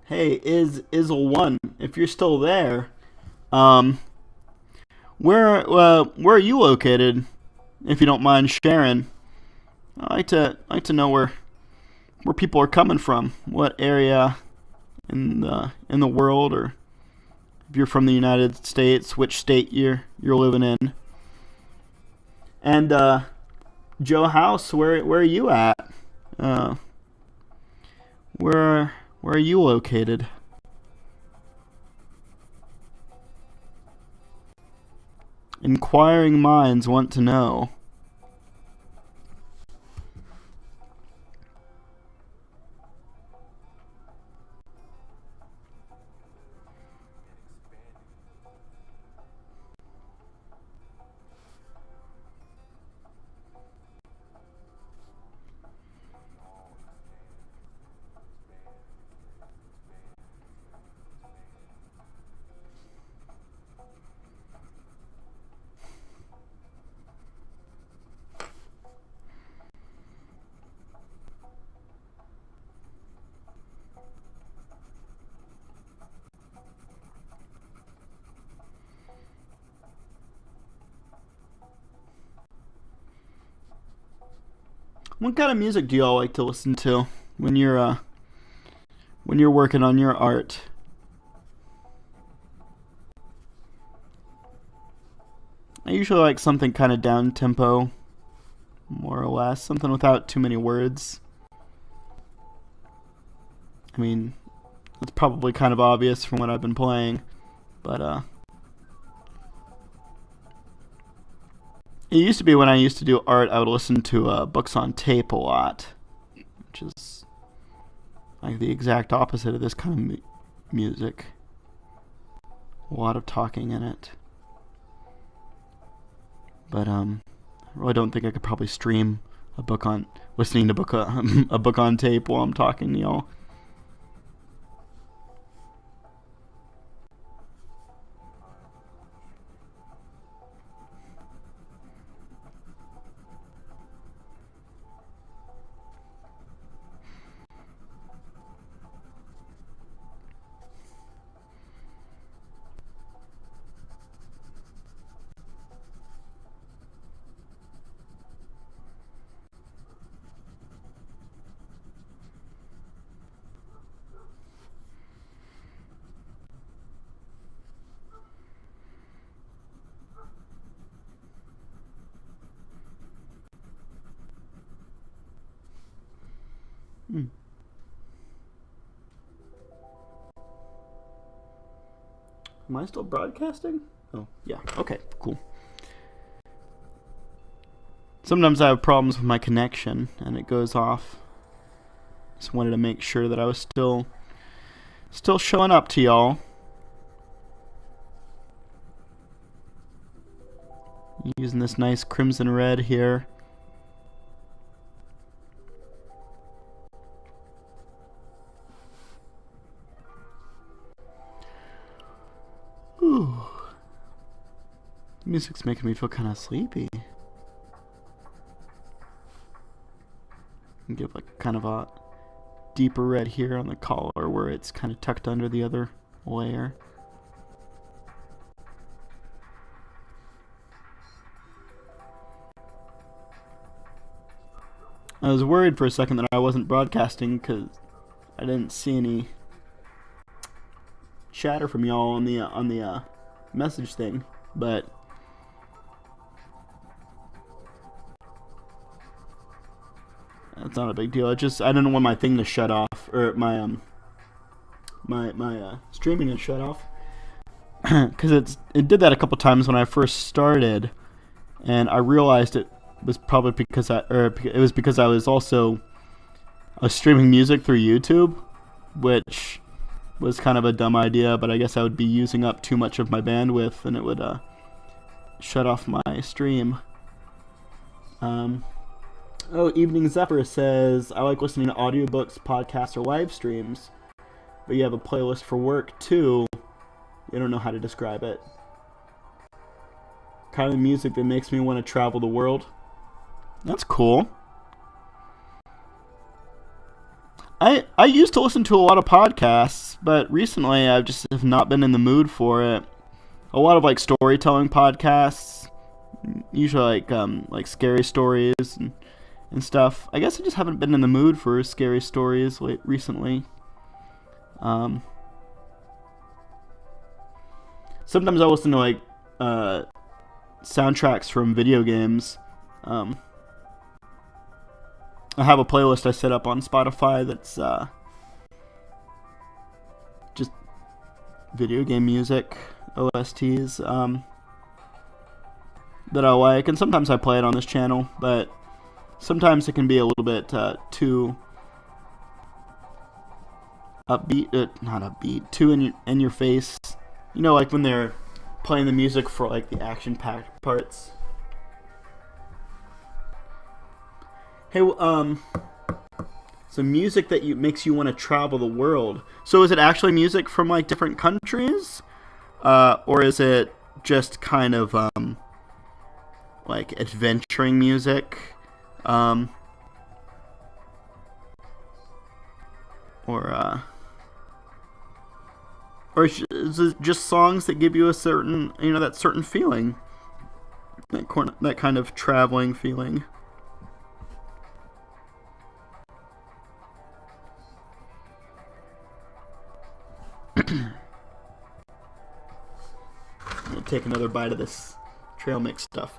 Hey, Izzle1, if you're still there, where are you located? If you don't mind sharing, I like to know where people are coming from, what area in the world, or if you're from the United States, which state you're living in. And Joe House, where are you at? Where are you located? Inquiring minds want to know. What kind of music do y'all like to listen to when you're working on your art? I usually like something kind of down tempo, more or less, something without too many words. I mean, it's probably kind of obvious from what I've been playing, but it used to be when I used to do art, I would listen to books on tape a lot, which is like the exact opposite of this kind of music. a lot of talking in it. But I really don't think I could probably stream a book on listening to a book on tape while I'm talking to y'all. Am I still broadcasting? Oh, yeah. Okay, cool. Sometimes I have problems with my connection and it goes off. Just wanted to make sure that I was still showing up to y'all. Using this nice crimson red here. Ooh. The music's making me feel kind of sleepy. And give like kind of a deeper red here on the collar where it's kind of tucked under the other layer. I was worried for a second that I wasn't broadcasting because I didn't see any chatter from y'all on the message thing, but that's not a big deal. I didn't want my thing to shut off, or my streaming to shut off, because it did that a couple times when I first started, and I realized it was probably because I was streaming music through YouTube, which was kind of a dumb idea, but I guess I would be using up too much of my bandwidth and it would shut off my stream. Evening Zephyr says, I like listening to audiobooks, podcasts, or live streams, but you have a playlist for work too. You don't know how to describe it. Kind of music that makes me want to travel the world. That's cool. I used to listen to a lot of podcasts, but recently I just have not been in the mood for it. A lot of like storytelling podcasts, usually like scary stories and stuff. I guess I just haven't been in the mood for scary stories recently. Sometimes I listen to like soundtracks from video games. I have a playlist I set up on Spotify that's just video game music, OSTs, that I like, and sometimes I play it on this channel, but sometimes it can be a little bit too upbeat, not upbeat, too in your face. You know, like when they're playing the music for like the action-packed parts. Hey, so music that makes you want to travel the world. So is it actually music from like different countries, or is it just kind of like adventuring music, or is it just songs that give you a certain, that certain feeling, that kind of traveling feeling? I'm gonna take another bite of this trail mix stuff.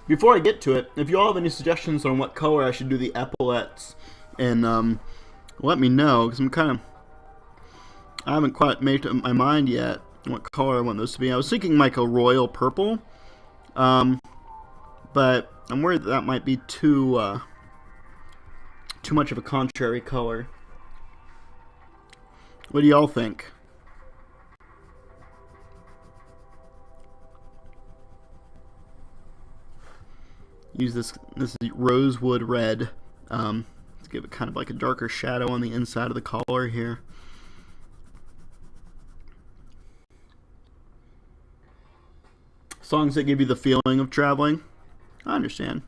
before I get to it, if you all have any suggestions on what color I should do the epaulettes, and let me know, because I haven't quite made up my mind yet what color I want those to be. I was thinking like a royal purple, but I'm worried that might be too much of a contrary color. What do y'all think? Use this rosewood red to give it kind of like a darker shadow on the inside of the collar here. Songs that give you the feeling of traveling. I understand.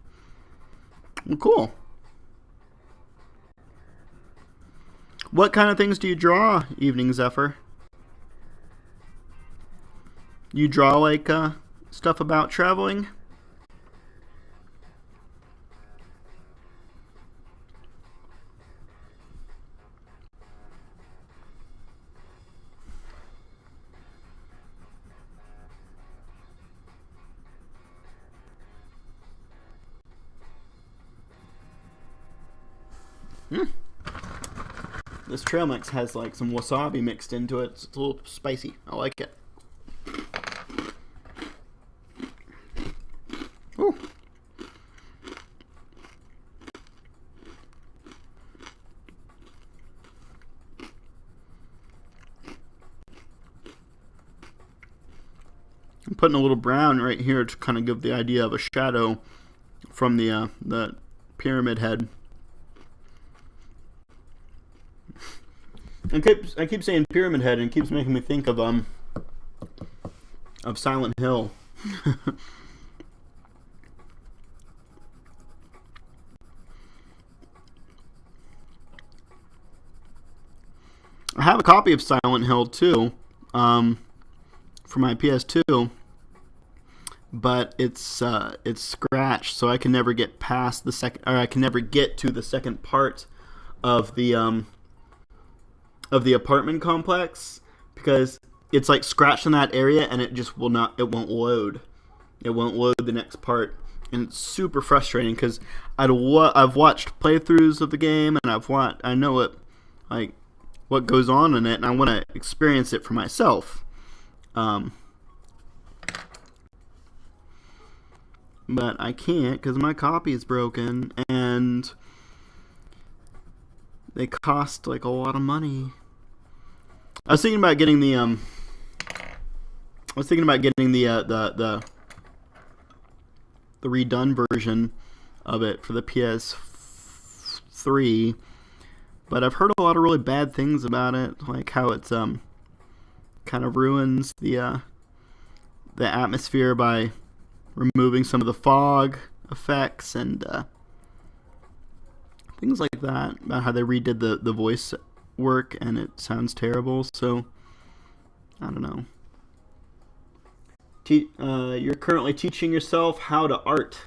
Well, cool. What kind of things do you draw, Evening Zephyr? You draw like stuff about traveling? This trail mix has like some wasabi mixed into it. It's a little spicy. I like it. Ooh. I'm putting a little brown right here to kind of give the idea of a shadow from the pyramid head. I keep saying Pyramid Head, and it keeps making me think of Silent Hill. I have a copy of Silent Hill 2 for my PS2, but it's scratched, so I can never get past the second, or I can never get to the second part of the apartment complex, because it's like scratched in that area and it just won't load. It won't load the next part, and it's super frustrating because I've watched playthroughs of the game, and I know what goes on in it, and I want to experience it for myself. But I can't because my copy is broken, and they cost like a lot of money. I was thinking about getting the redone version of it for the PS3, but I've heard a lot of really bad things about it, like how it's kind of ruins the atmosphere by removing some of the fog effects and things like that, about how they redid the voice work and it sounds terrible. So I don't know. You're currently teaching yourself how to art,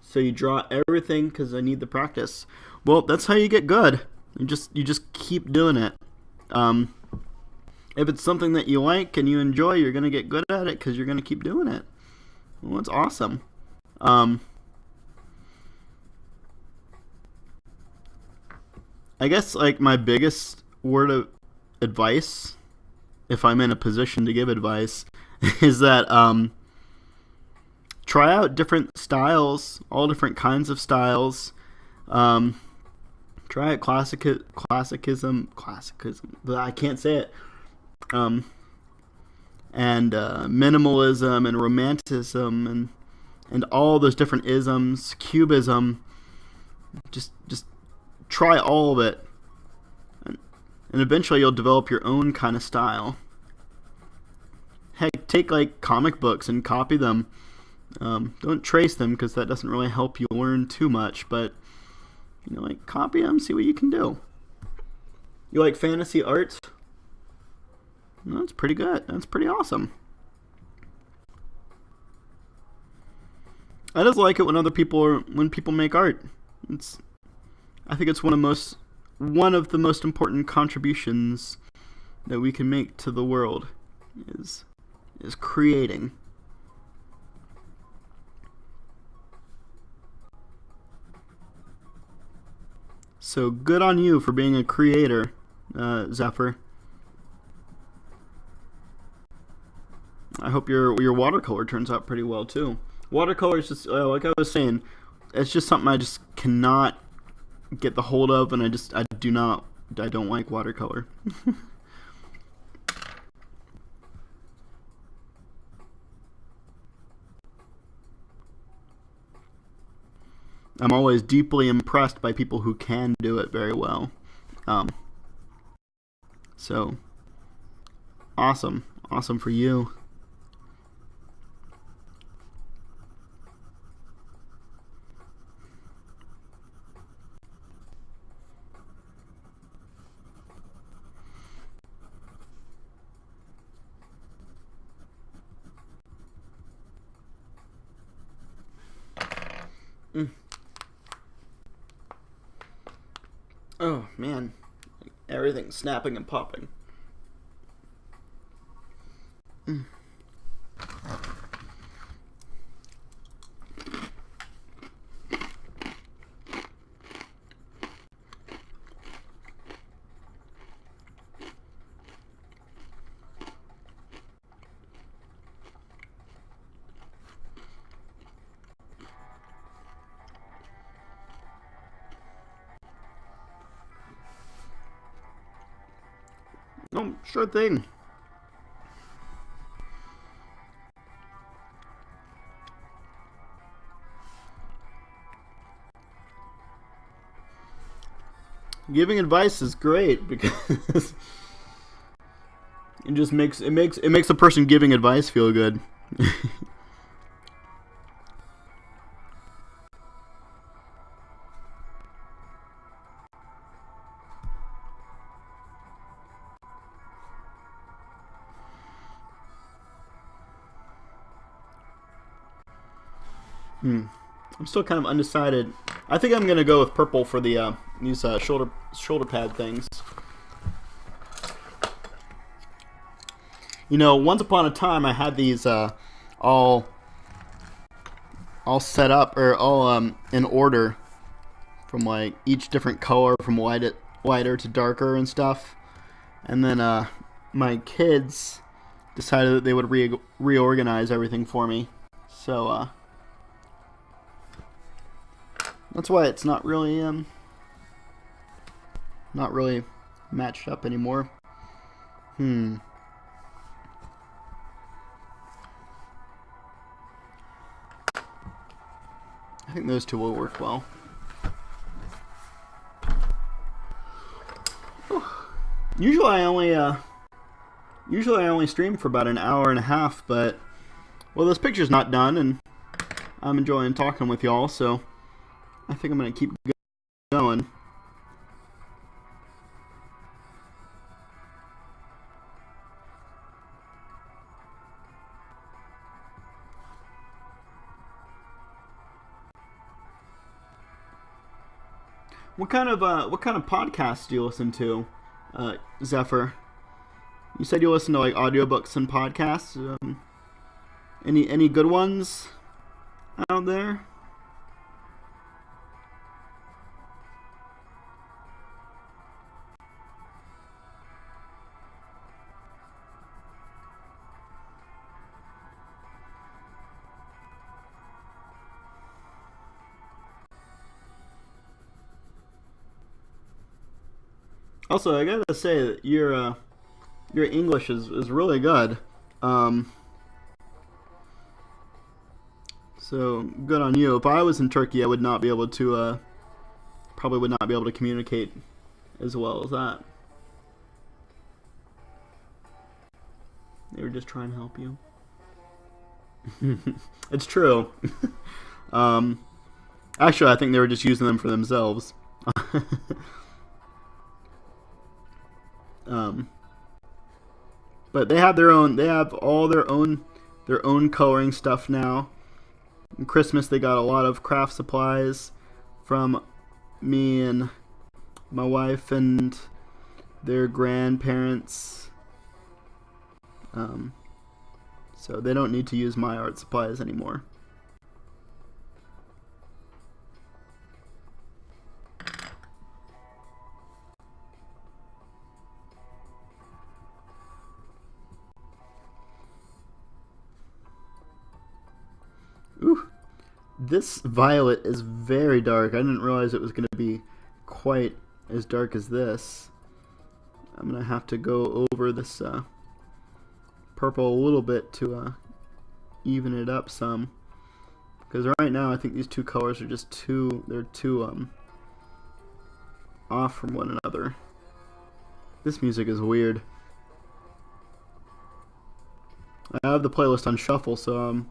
so you draw everything because I need the practice. Well, that's how you get good. You just keep doing it. If it's something that you like and you enjoy, you're gonna get good at it because you're gonna keep doing it. Well, it's awesome. I guess like my biggest word of advice, if I'm in a position to give advice, is that try out different styles, all different kinds of styles. Try out classicism, but I can't say it. And minimalism and romanticism and all those different isms, cubism. Just try all of it, and eventually you'll develop your own kind of style. Heck, take like comic books and copy them. Don't trace them because that doesn't really help you learn too much, but like copy them, see what you can do. You like fantasy art? No, that's pretty good. That's pretty awesome. I just like it when people make art. I think it's one of the most important contributions that we can make to the world is creating. So good on you for being a creator, Zephyr. I hope your watercolor turns out pretty well too. Watercolor is just like I was saying, it's just something I just cannot get the hold of, and I don't like watercolor. I'm always deeply impressed by people who can do it very well. So awesome for you. Oh man, everything's snapping and popping. Oh, sure thing. Giving advice is great because it just makes the person giving advice feel good. I'm still kind of undecided. I think I'm gonna go with purple for the these shoulder pad things. You know, once upon a time I had these all set up or all in order from like each different color from lighter to darker and stuff. And then my kids decided that they would reorganize everything for me. So that's why it's not really matched up anymore. I think those two will work well. Usually I only stream for about an hour and a half, but well, this picture's not done, and I'm enjoying talking with y'all, so I think I'm gonna keep going. What kind of podcasts do you listen to, Zephyr? You said you listen to like audiobooks and podcasts. Any good ones out there? Also, I gotta say that your English is really good. So good on you. If I was in Turkey, I would not be able to probably would not be able to communicate as well as that. They were just trying to help you. It's true. Actually, I think they were just using them for themselves. But they have their own. They have all their own coloring stuff now. In Christmas, they got a lot of craft supplies from me and my wife and their grandparents. So they don't need to use my art supplies anymore. This violet is very dark. I didn't realize it was going to be quite as dark as this. I'm going to have to go over this purple a little bit to even it up some. Because right now I think these two colors are just too off from one another. This music is weird. I have the playlist on shuffle, so I'm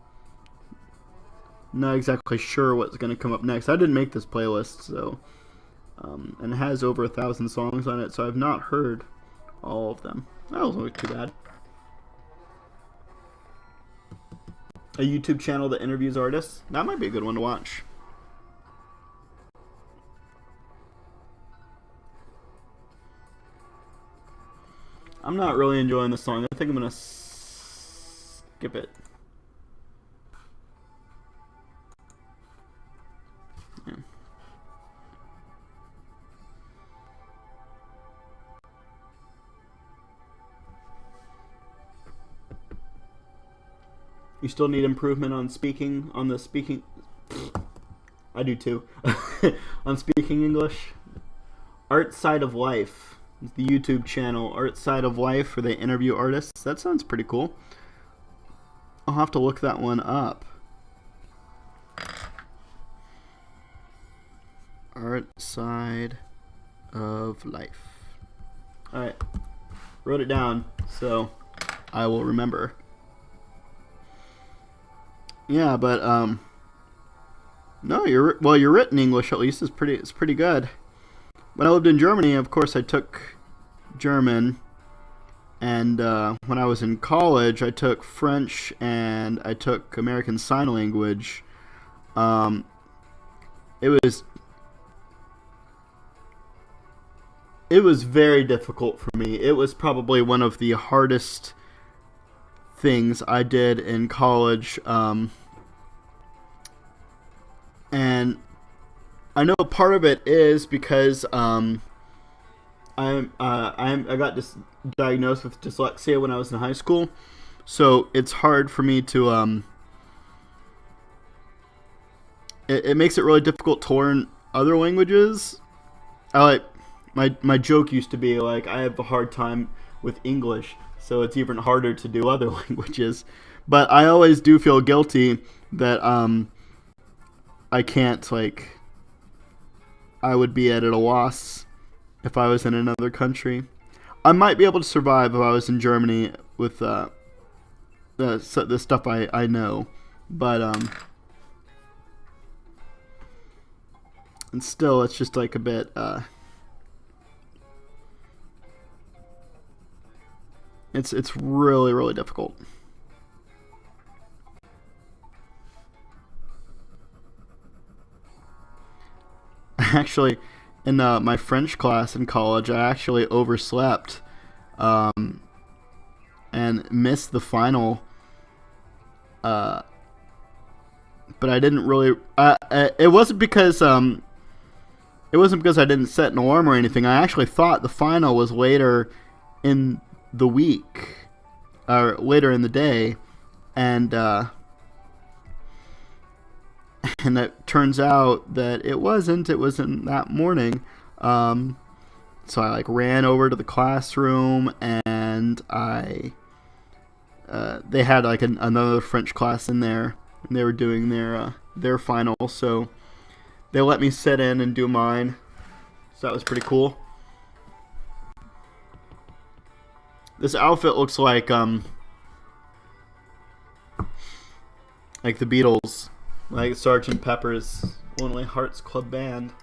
not exactly sure what's going to come up next. I didn't make this playlist, so and it has over 1,000 songs on it, so I've not heard all of them. That doesn't look too bad. A YouTube channel that interviews artists? That might be a good one to watch. I'm not really enjoying this song. I think I'm going to skip it. Yeah. You still need improvement on speaking, on the speaking... I do too. On speaking English. Art Side of Life. The YouTube channel Art Side of Life, where they interview artists. That sounds pretty cool. I'll have to look that one up. Art Side of Life. Alright. Wrote it down, so I will remember. Yeah, but no, your written English at least is pretty good. When I lived in Germany, of course, I took German, and when I was in college, I took French and I took American Sign Language. It was very difficult for me. It was probably one of the hardest things I did in college, and I know part of it is because I got diagnosed with dyslexia when I was in high school, so it's hard for me to it makes it really difficult to learn other languages. My joke used to be like, I have a hard time with English, so it's even harder to do other languages. But I always do feel guilty that I can't, like, I would be at a loss if I was in another country. I might be able to survive if I was in Germany with the stuff I know, but and still, it's just like a bit it's really difficult. Actually, in my French class in college, I actually overslept and missed the final. But I didn't really. It wasn't because I didn't set an alarm or anything. I actually thought the final was later in the week, or later in the day, and it turns out that it wasn't. It wasn't that morning. So I ran over to the classroom, and they had another French class in there, and they were doing their final. So they let me sit in and do mine. So that was pretty cool. This outfit looks like the Beatles, like Sgt. Pepper's Lonely Hearts Club Band.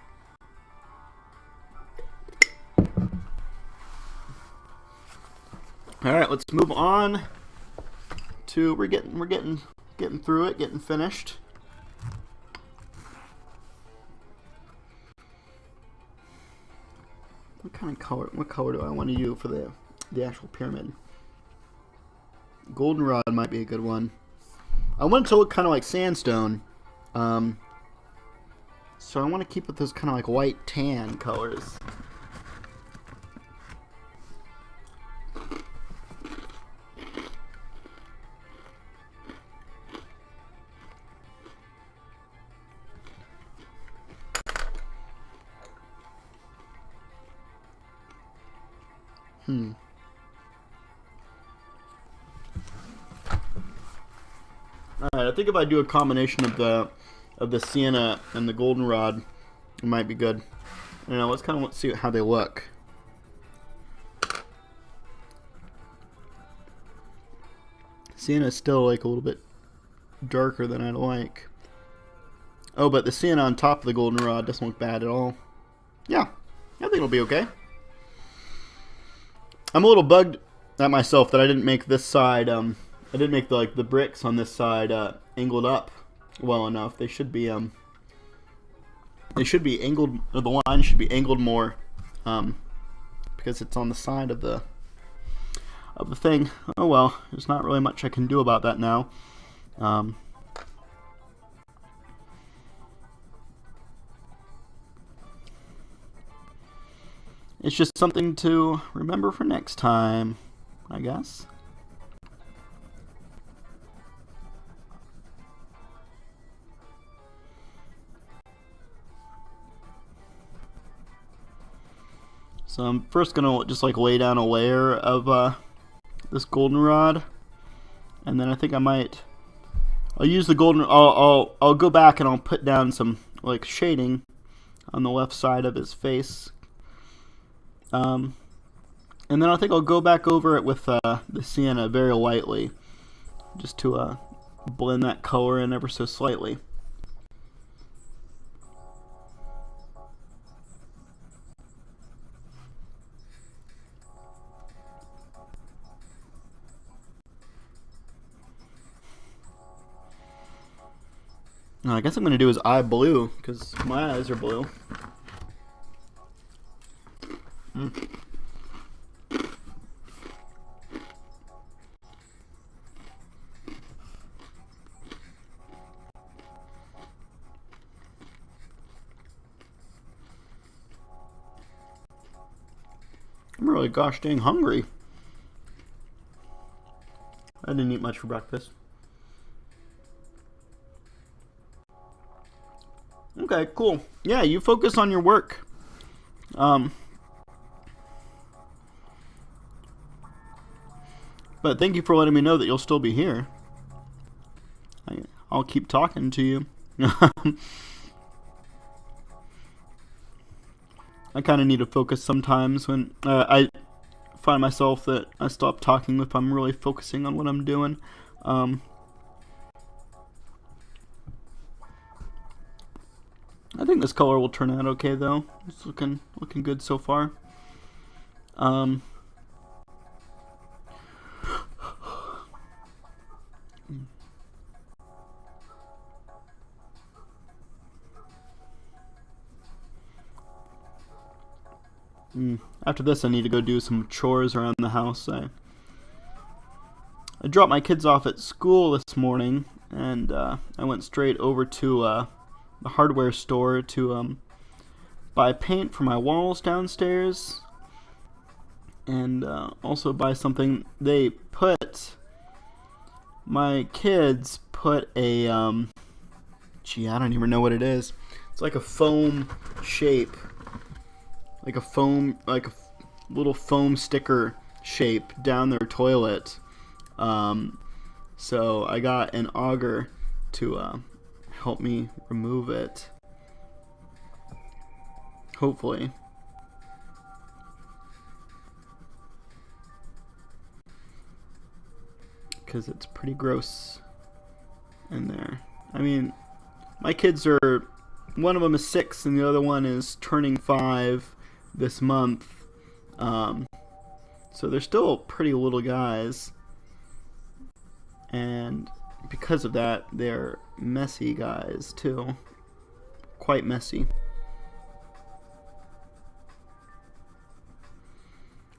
All right, let's move on to we're getting through it, getting finished. What kind of color? What color do I want to use for the actual pyramid? Goldenrod might be a good one. I want it to look kind of like sandstone, so I want to keep with those kind of like white tan colors. Alright, I think if I do a combination of the sienna and the goldenrod, it might be good. I don't know, let's kind of see how they look. Sienna is still like a little bit darker than I'd like. Oh, but the sienna on top of the goldenrod doesn't look bad at all. Yeah, I think it'll be okay. I'm a little bugged at myself that I didn't make this side. I didn't make the bricks on this side angled up well enough. They should be angled. Or the line should be angled more, because it's on the side of the thing. Oh well, there's not really much I can do about that now. It's just something to remember for next time, I guess. So I'm first gonna just like lay down a layer of this goldenrod, and then I think I'll use the golden. I'll go back and I'll put down some like shading on the left side of his face. And then I think I'll go back over it with the sienna very lightly, just to blend that color in ever so slightly. Now, I guess I'm going to do his eye blue, because my eyes are blue. I'm really gosh dang hungry. I didn't eat much for breakfast. Okay, cool. Yeah, you focus on your work. But thank you for letting me know that you'll still be here. I'll keep talking to you. I kind of need to focus sometimes when I find myself that I stop talking if I'm really focusing on what I'm doing. I think this color will turn out okay though. It's looking good so far. After this, I need to go do some chores around the house. I dropped my kids off at school this morning, and I went straight over to the hardware store to buy paint for my walls downstairs, and also buy something. My kids put a gee, I don't even know what it is. It's like a foam shape. Like a little foam sticker shape down their toilet. So I got an auger to help me remove it. Hopefully. Because it's pretty gross in there. I mean, my kids are, one of them is 6 and the other one is turning 5 this month, so they're still pretty little guys, and because of that they're messy guys too, quite messy.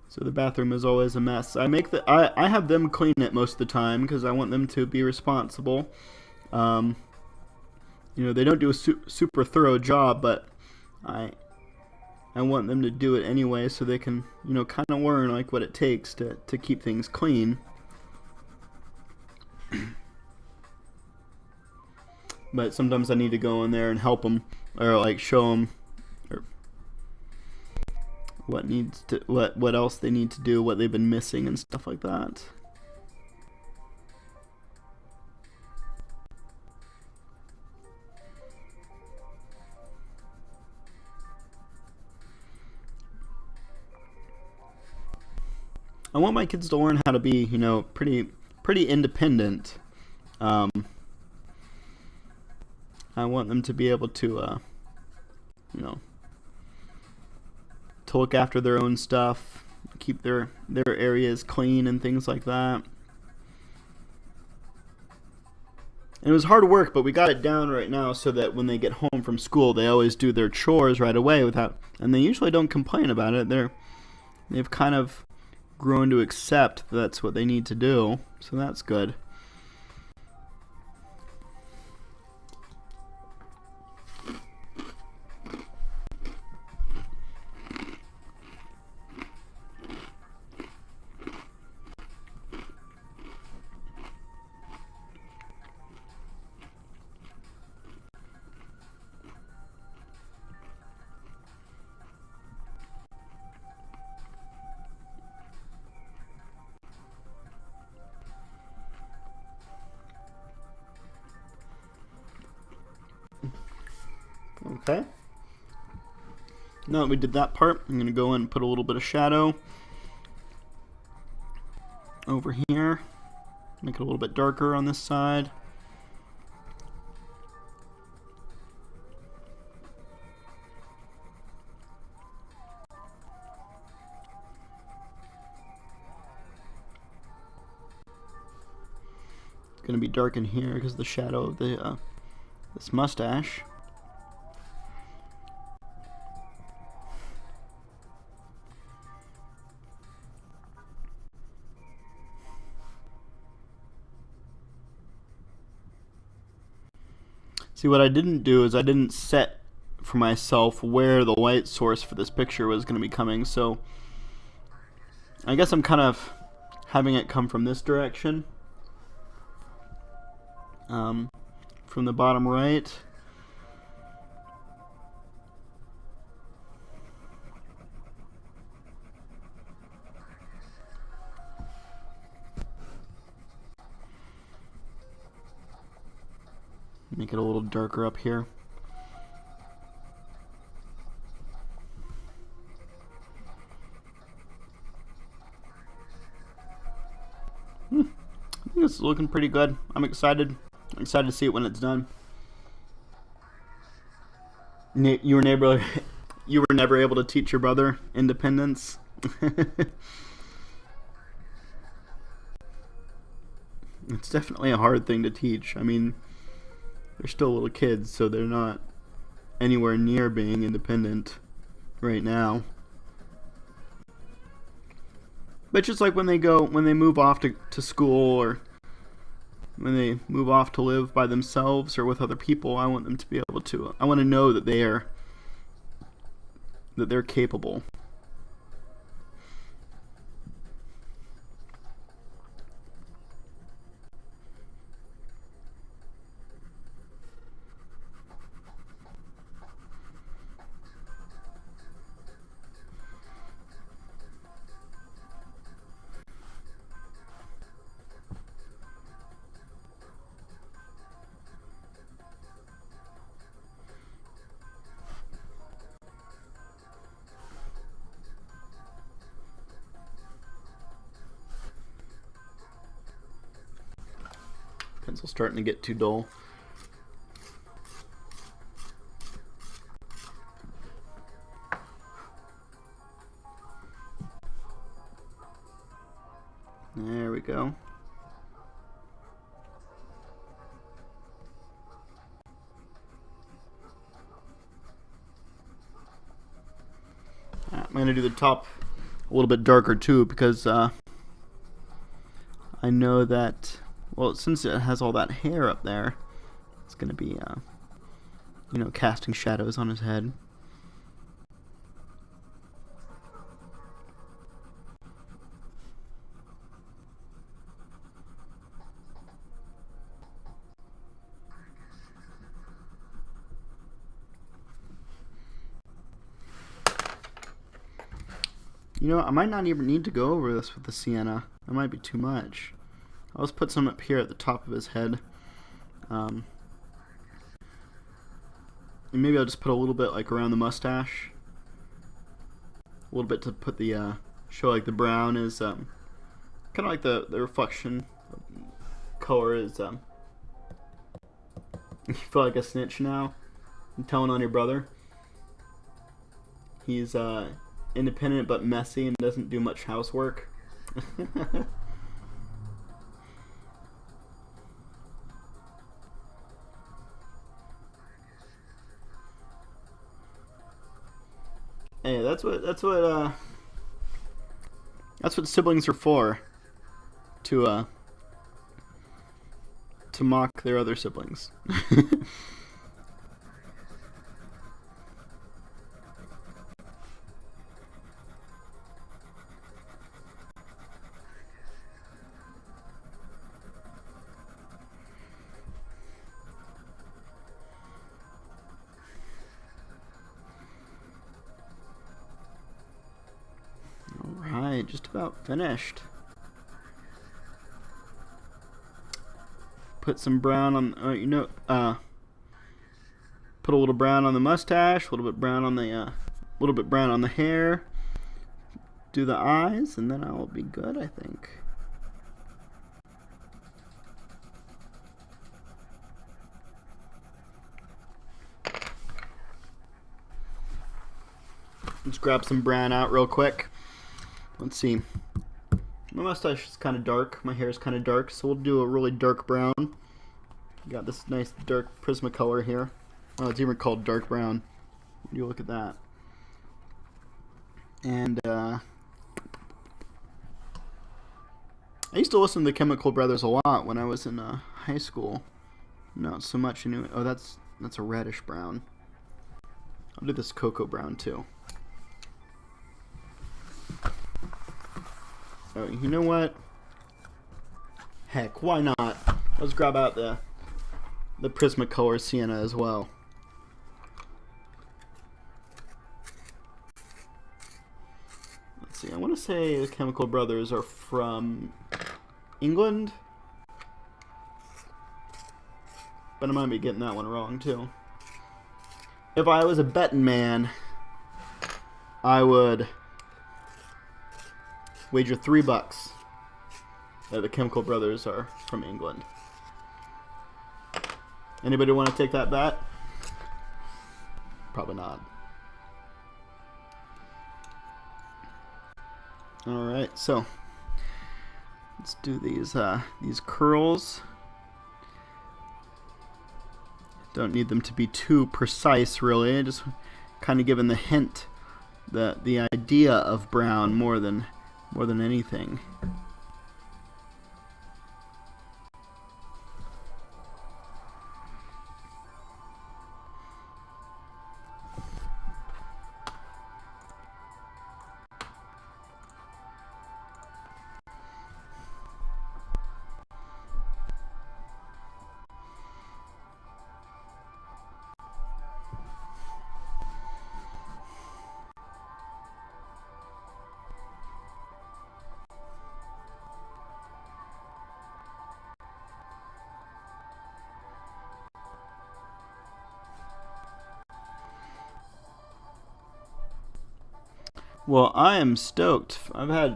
So the bathroom is always a mess. I have them clean it most of the time because I want them to be responsible. You know, they don't do a super thorough job, but I want them to do it anyway so they can, you know, kind of learn like what it takes to keep things clean. But sometimes I need to go in there and help them, or like show them, or what else they need to do, what they've been missing and stuff like that. I want my kids to learn how to be, you know, pretty independent. I want them to be able to, you know, to look after their own stuff, keep their areas clean and things like that. And it was hard work, but we got it down right now so that when they get home from school, they always do their chores right away and they usually don't complain about it. They've kind of grown to accept that's what they need to do, so that's good. Okay. Now that we did that part, I'm going to go in and put a little bit of shadow over here. Make it a little bit darker on this side. It's going to be dark in here because of the shadow of the this mustache. See, what I didn't do is I didn't set for myself where the light source for this picture was going to be coming, so I guess I'm kind of having it come from this direction, from the bottom right. Make it a little darker up here. I think this is looking pretty good. I'm excited. I'm excited to see it when it's done. You were never able to teach your brother independence. It's definitely a hard thing to teach. I mean, they're still little kids, so they're not anywhere near being independent right now. But just like when they move off to school, or when they move off to live by themselves or with other people, I want them to be able to, I want to know that they're capable. Pencil's starting to get too dull. There we go. I'm going to do the top a little bit darker too, because I know that, well, since it has all that hair up there, it's going to be, you know, casting shadows on his head. You know, I might not even need to go over this with the sienna. That might be too much. I'll just put some up here at the top of his head. And maybe I'll just put a little bit like around the mustache. A little bit to put the, show like the brown is, kind of like the reflection color is, you feel like a snitch now. I'm telling on your brother. He's, independent but messy and doesn't do much housework. Hey, that's what siblings are for. To mock their other siblings. Alright, just about finished. Put some brown on, put a little brown on the mustache, a little bit brown on the, hair. Do the eyes, and then I'll be good, I think. Let's grab some brown out real quick. Let's see. My mustache is kind of dark. My hair is kind of dark, so we'll do a really dark brown. Got this nice dark Prismacolor here. Oh, it's even called dark brown. You look at that. And I used to listen to the Chemical Brothers a lot when I was in high school. Not so much anyway. Oh, that's a reddish brown. I'll do this cocoa brown too. Oh, you know what? Heck, why not? Let's grab out the Prismacolor sienna as well. Let's see. I want to say the Chemical Brothers are from England, but I might be getting that one wrong too. If I was a betting man, I would wager $3 that the Chemical Brothers are from England. Anybody want to take that bet? Probably not. Alright, so let's do these curls. Don't need them to be too precise, really. Just kind of giving the hint, the idea of brown more than anything. Well, I am stoked. I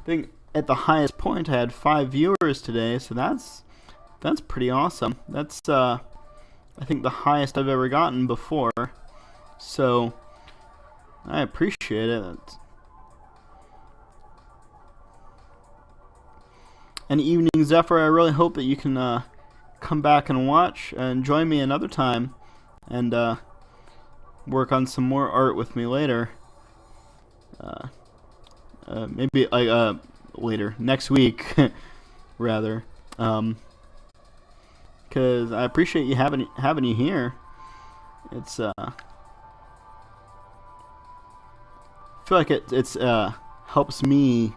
think at the highest point I had 5 viewers today, so that's pretty awesome. That's I think the highest I've ever gotten before. So I appreciate it. And evening, Zephyr, I really hope that you can come back and watch and join me another time and work on some more art with me later. Maybe later, next week, rather, because I appreciate you having you here. It's I feel like it's helps me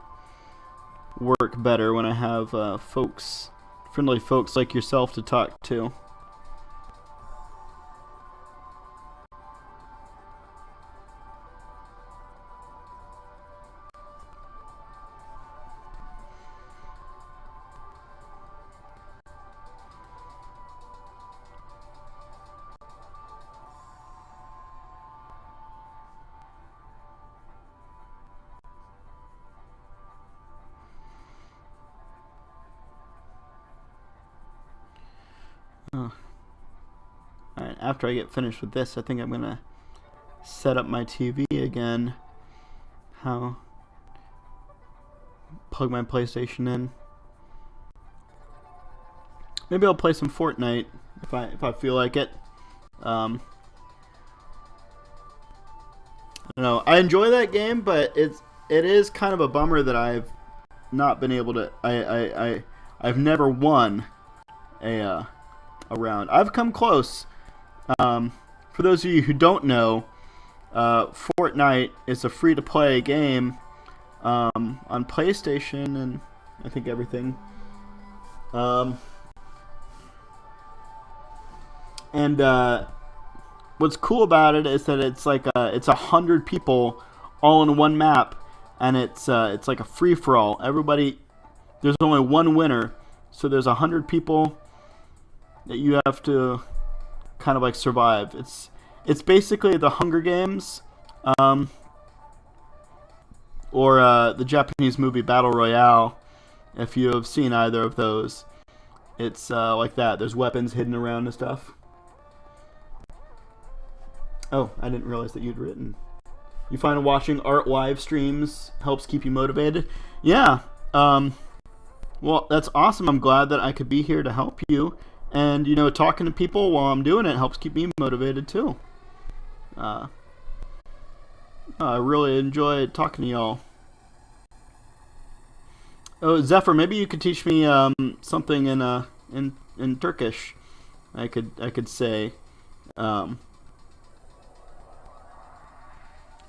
work better when I have friendly folks like yourself to talk to. after I get finished with this, I think I'm gonna set up my TV again. Plug my PlayStation in. Maybe I'll play some Fortnite if I feel like it. I don't know. I enjoy that game, but it is kind of a bummer that I've not been able to. I've never won a round. I've come close. For those of you who don't know, Fortnite is a free-to-play game on PlayStation and I think everything. What's cool about it is that it's like it's 100 people all in one map, and it's like a free for all. Everybody, there's only one winner, so there's 100 people that you have to kind of like survive. It's basically the Hunger Games, or the Japanese movie Battle Royale. If you have seen either of those, it's like that. There's weapons hidden around and stuff. Oh, I didn't realize that you'd written. You find watching art live streams helps keep you motivated? Yeah. Well, that's awesome. I'm glad that I could be here to help you. And, you know, talking to people while I'm doing it helps keep me motivated, too. I really enjoy talking to y'all. Oh, Zephyr, maybe you could teach me something in Turkish. I could say.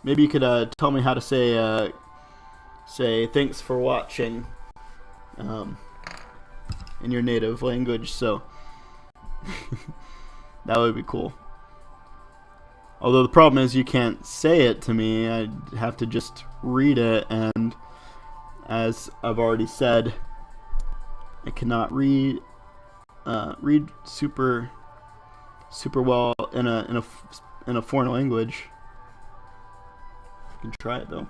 Maybe you could tell me how to say thanks for watching in your native language. So that would be cool. Although the problem is you can't say it to me. I'd have to just read it, and as I've already said, I cannot read super well in a foreign language. I can try it though.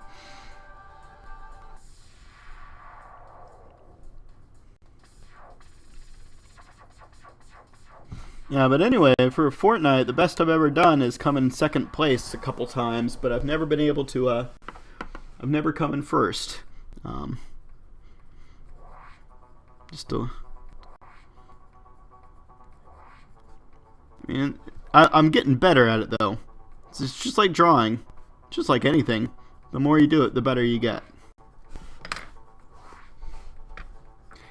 Yeah, but anyway, for Fortnite, the best I've ever done is come in second place a couple times, but I've never been able to, I've never come in first. I'm getting better at it, though. It's just like drawing. Just like anything. The more you do it, the better you get.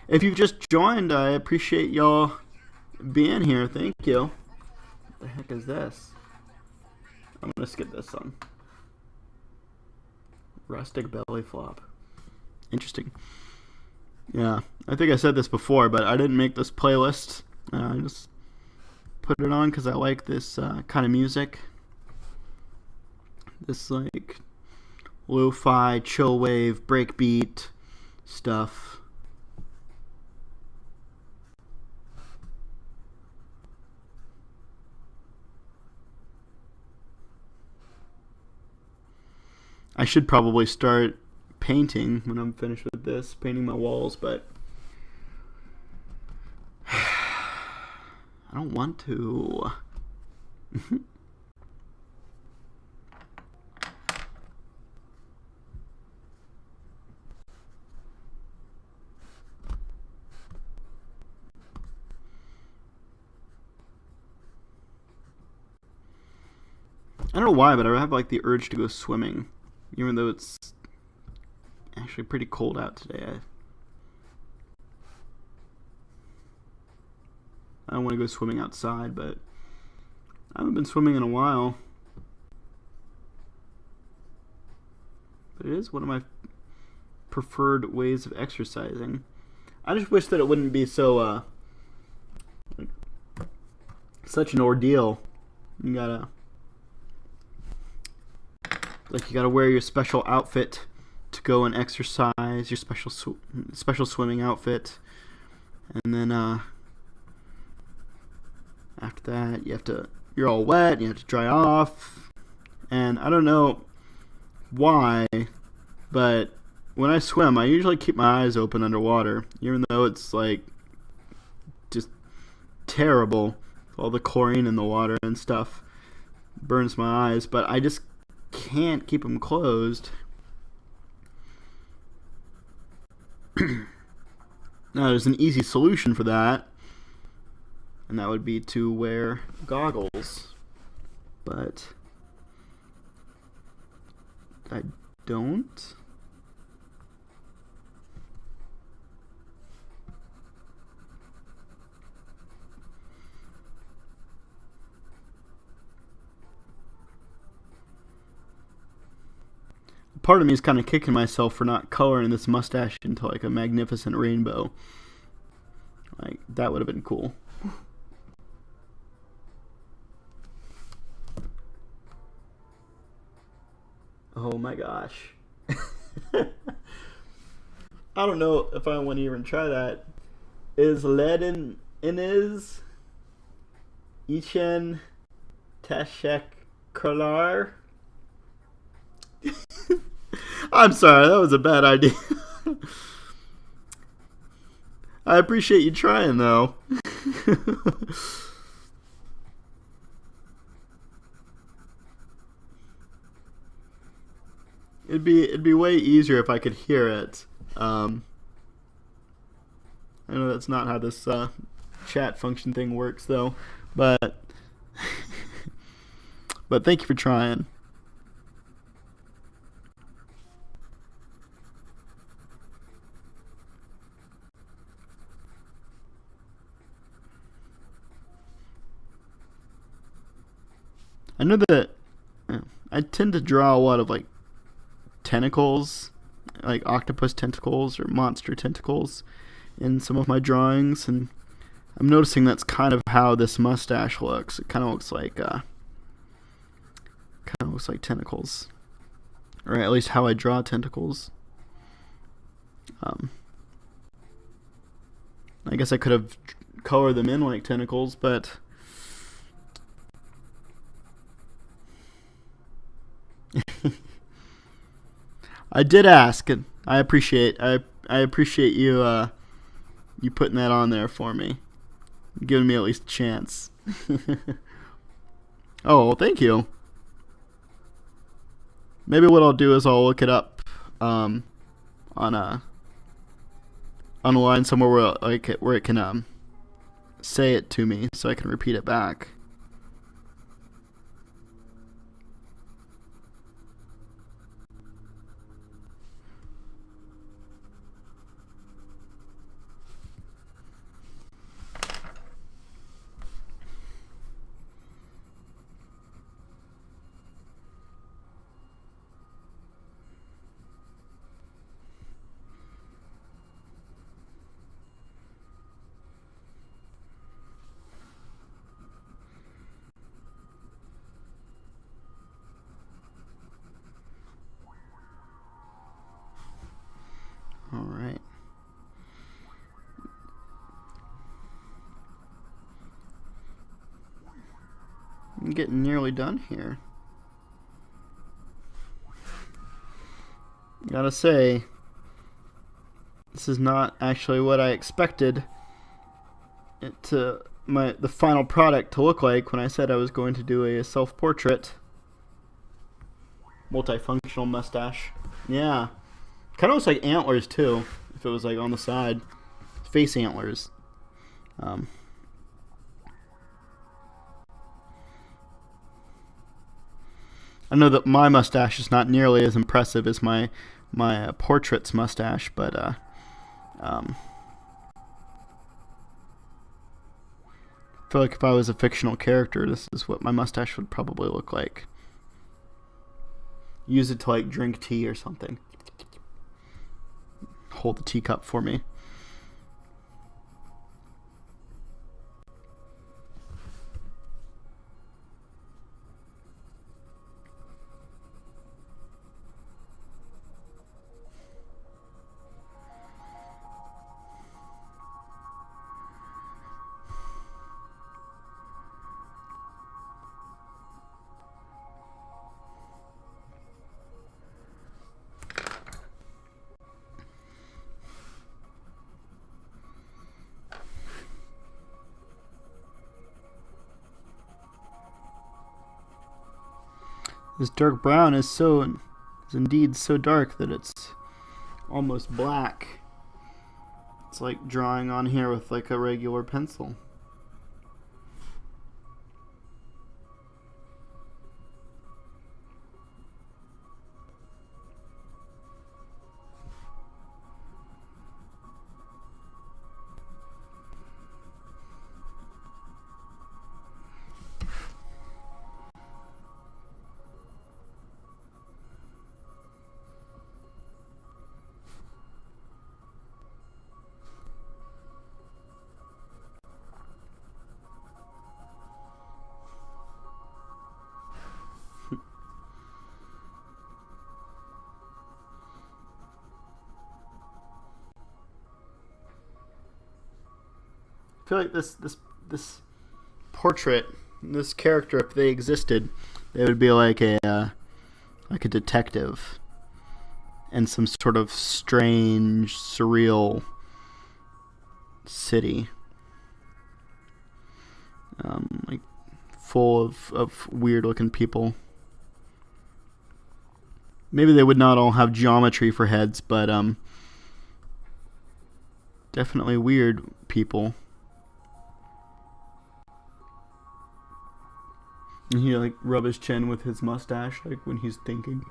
If you've just joined, I appreciate y'all being here. Thank you. What the heck is this? I'm gonna skip this song. Rustic belly flop. Interesting. Yeah, I think I said this before, but I didn't make this playlist. I just put it on because I like this kind of music. This like lo-fi, chill wave, breakbeat stuff. I should probably start painting when I'm finished with this, painting my walls, but I don't want to. I don't know why, but I have like the urge to go swimming, even though it's actually pretty cold out today. I don't want to go swimming outside, but I haven't been swimming in a while. But it is one of my preferred ways of exercising. I just wish that it wouldn't be so such an ordeal. You gotta wear your special outfit to go and exercise, your special swimming outfit, and then after that you're all wet, you have to dry off, and I don't know why, but when I swim, I usually keep my eyes open underwater, even though it's like just terrible All the chlorine in the water and stuff burns my eyes, but I just can't keep them closed. Now, there's an easy solution for that, and that would be to wear goggles, but I don't. Part of me is kind of kicking myself for not coloring this mustache into like a magnificent rainbow. Like, that would have been cool. Oh my gosh. I don't know if I want to even try that. Is lead in his Ichen Tashek Kolar? I'm sorry, that was a bad idea. I appreciate you trying, though. It'd be way easier if I could hear it. I know that's not how this chat function thing works, though. But but thank you for trying. I know that I tend to draw a lot of like tentacles, like octopus tentacles or monster tentacles in some of my drawings, and I'm noticing that's kind of how this mustache looks. It kind of looks like tentacles, or at least how I draw tentacles. I guess I could have colored them in like tentacles, but I did ask, and I appreciate you you putting that on there for me, giving me at least a chance. Oh, well, thank you. Maybe what I'll do is I'll look it up on online somewhere where it can say it to me so I can repeat it back. All right. I'm getting nearly done here. Gotta say, this is not actually what I expected the final product to look like when I said I was going to do a self-portrait multifunctional mustache. Yeah. Kind of looks like antlers too, if it was like on the side. Face antlers. I know that my mustache is not nearly as impressive as my portrait's mustache, but I feel like if I was a fictional character, this is what my mustache would probably look like. Use it to like drink tea or something. Hold the teacup for me. This dark brown is indeed so dark that it's almost black. It's like drawing on here with like a regular pencil. I feel like this portrait, this character, if they existed, they would be like a detective in some sort of strange, surreal city, like full of weird-looking people. Maybe they would not all have geometry for heads, but definitely weird people. And he like rub his chin with his mustache, like when he's thinking.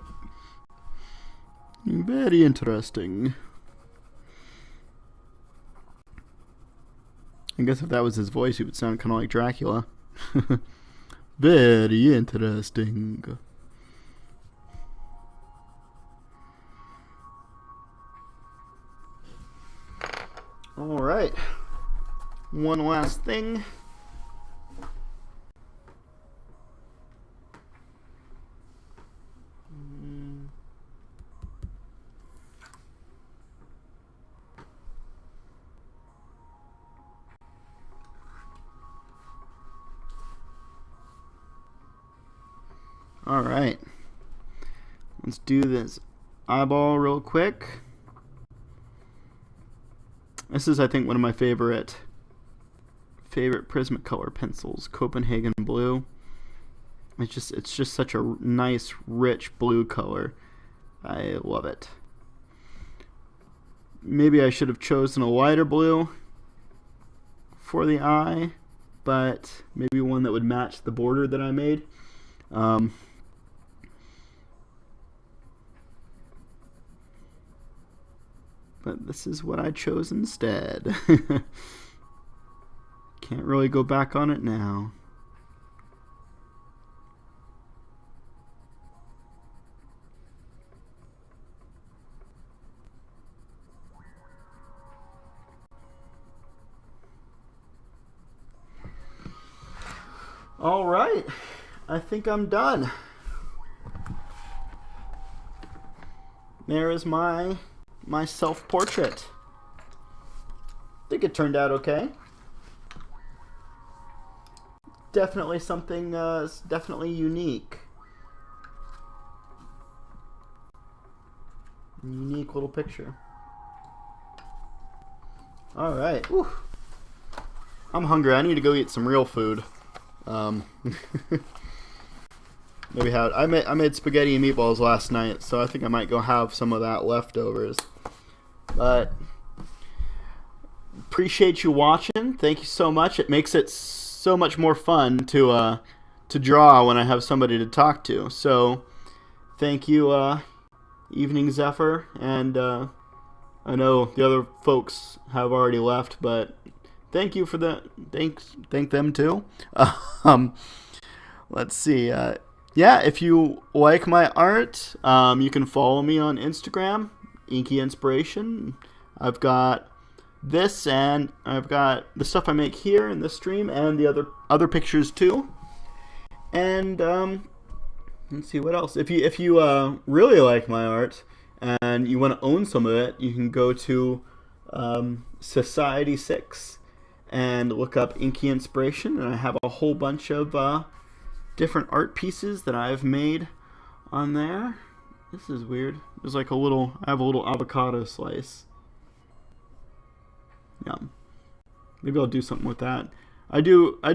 Very interesting. I guess if that was his voice, he would sound kind of like Dracula. Very interesting. All right. One last thing. All right, let's do this eyeball real quick. This is, I think, one of my favorite Prismacolor pencils, Copenhagen Blue. It's just such a nice, rich blue color. I love it. Maybe I should have chosen a lighter blue for the eye, but maybe one that would match the border that I made. But this is what I chose instead. Can't really go back on it now. All right, I think I'm done. There is my self-portrait. I think it turned out okay. Definitely something, definitely unique. Unique little picture. All right. Whew. I'm hungry. I need to go eat some real food. Maybe I made spaghetti and meatballs last night, so I think I might go have some of that leftovers. But appreciate you watching. Thank you so much. It makes it so much more fun to draw when I have somebody to talk to. So thank you, Evening Zephyr, and I know the other folks have already left, but thank you for thank them too. Let's see. Yeah, if you like my art, you can follow me on Instagram, Inky Inspiration. I've got this, and I've got the stuff I make here in this stream, and the other pictures too. And let's see what else. If you really like my art and you want to own some of it, you can go to Society 6 and look up Inky Inspiration, and I have a whole bunch of different art pieces that I've made on there. This is weird. There's like I have a little avocado slice. Yeah. Maybe I'll do something with that. I do a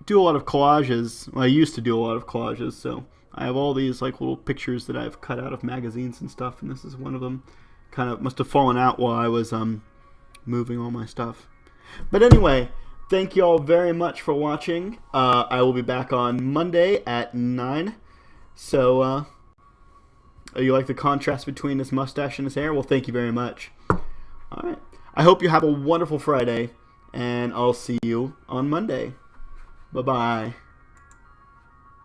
lot of collages. Well, I used to do a lot of collages, so I have all these like little pictures that I've cut out of magazines and stuff, and this is one of them. Kind of must have fallen out while I was moving all my stuff. But anyway, thank you all very much for watching. I will be back on Monday at 9. So, you like the contrast between his mustache and his hair? Well, thank you very much. All right. I hope you have a wonderful Friday, and I'll see you on Monday. Bye-bye.